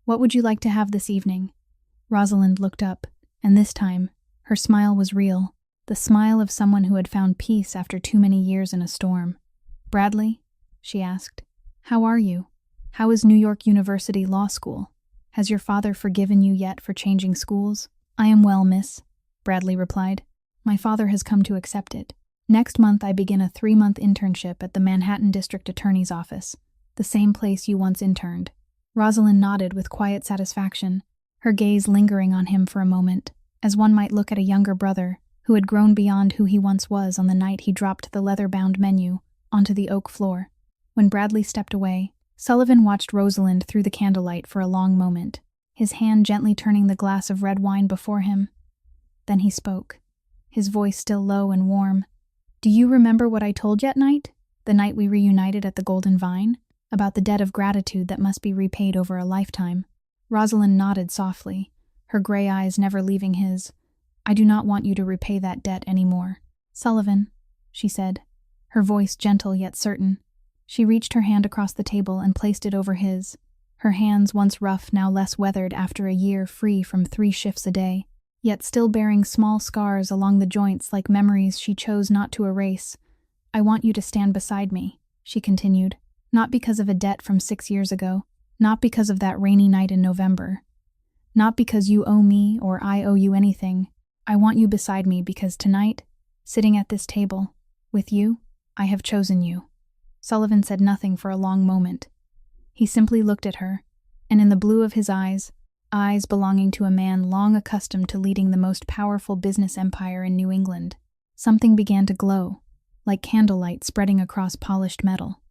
"what would you like to have this evening?" Rosalind looked up, and this time, her smile was real, the smile of someone who had found peace after too many years in a storm. "Bradley," she asked, "how are you? How is New York University Law School? Has your father forgiven you yet for changing schools?" "I am well, miss," Bradley replied. "My father has come to accept it. Next month, I begin a 3-month internship at the Manhattan District Attorney's Office, the same place you once interned. Rosalind nodded with quiet satisfaction, her gaze lingering on him for a moment, as one might look at a younger brother who had grown beyond who he once was on the night he dropped the leather-bound menu onto the oak floor. When Bradley stepped away, Sullivan watched Rosalind through the candlelight for a long moment, his hand gently turning the glass of red wine before him. Then he spoke, his voice still low and warm. "Do you remember what I told you at night? The night we reunited at the Golden Vine? About the debt of gratitude that must be repaid over a lifetime?" Rosalind nodded softly, her gray eyes never leaving his. "I do not want you to repay that debt anymore, Sullivan," she said, her voice gentle yet certain. She reached her hand across the table and placed it over his, her hands once rough now less weathered after a year free from 3 shifts a day, yet still bearing small scars along the joints like memories she chose not to erase. "I want you to stand beside me," she continued, "not because of a debt from 6 years ago, not because of that rainy night in November, not because you owe me or I owe you anything. I want you beside me because tonight, sitting at this table, with you, I have chosen you." Sullivan said nothing for a long moment. He simply looked at her, and in the blue of his eyes belonging to a man long accustomed to leading the most powerful business empire in New England, something began to glow, like candlelight spreading across polished metal.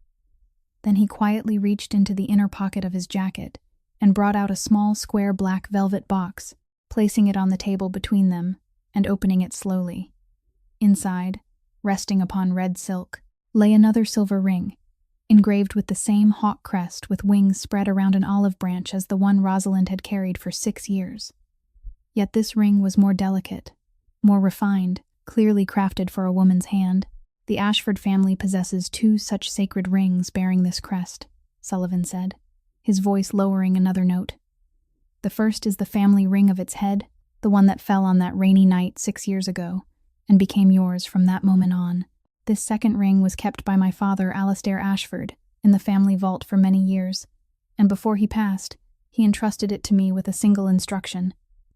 Then he quietly reached into the inner pocket of his jacket and brought out a small square black velvet box, placing it on the table between them and opening it slowly. Inside, resting upon red silk, lay another silver ring, engraved with the same hawk crest with wings spread around an olive branch as the one Rosalind had carried for 6 years. Yet this ring was more delicate, more refined, clearly crafted for a woman's hand. "The Ashford family possesses 2 such sacred rings bearing this crest," Sullivan said, his voice lowering another note. "The first is the family ring of its head, the one that fell on that rainy night 6 years ago, and became yours from that moment on. This second ring was kept by my father, Alastair Ashford, in the family vault for many years, and before he passed, he entrusted it to me with a single instruction.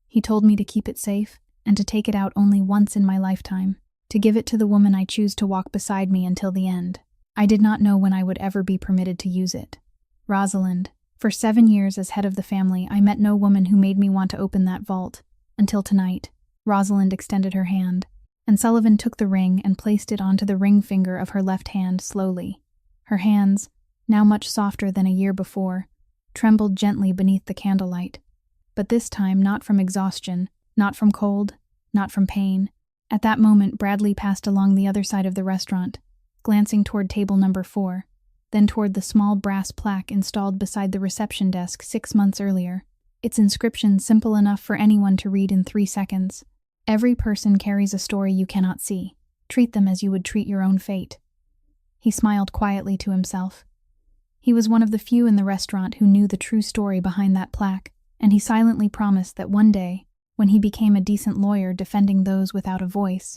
He told me to keep it safe and to take it out only once in my lifetime, to give it to the woman I choose to walk beside me until the end. I did not know when I would ever be permitted to use it. Rosalind, for 7 years as head of the family, I met no woman who made me want to open that vault, until tonight." Rosalind extended her hand, and Sullivan took the ring and placed it onto the ring finger of her left hand slowly. Her hands, now much softer than a year before, trembled gently beneath the candlelight, but this time not from exhaustion, not from cold, not from pain. At that moment, Bradley passed along the other side of the restaurant, glancing toward table number 4, then toward the small brass plaque installed beside the reception desk 6 months earlier, its inscription simple enough for anyone to read in 3 seconds. "Every person carries a story you cannot see. Treat them as you would treat your own fate." He smiled quietly to himself. He was one of the few in the restaurant who knew the true story behind that plaque, and he silently promised that one day, when he became a decent lawyer defending those without a voice,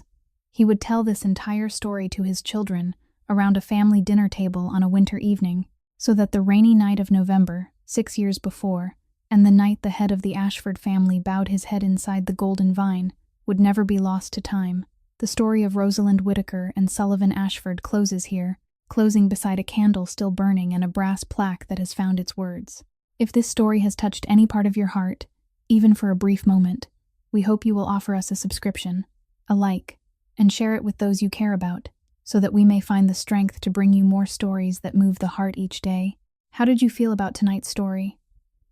he would tell this entire story to his children around a family dinner table on a winter evening, so that the rainy night of November, 6 years before, and the night the head of the Ashford family bowed his head inside the Golden Vine, would never be lost to time. The story of Rosalind Whittaker and Sullivan Ashford closes here, closing beside a candle still burning and a brass plaque that has found its words. If this story has touched any part of your heart, even for a brief moment, we hope you will offer us a subscription, a like, and share it with those you care about, so that we may find the strength to bring you more stories that move the heart each day. How did you feel about tonight's story?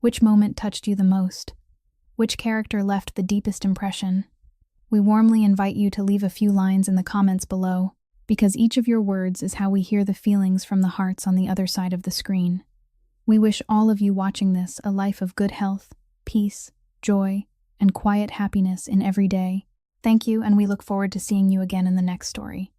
Which moment touched you the most? Which character left the deepest impression? We warmly invite you to leave a few lines in the comments below, because each of your words is how we hear the feelings from the hearts on the other side of the screen. We wish all of you watching this a life of good health, peace, joy, and quiet happiness in every day. Thank you, and we look forward to seeing you again in the next story.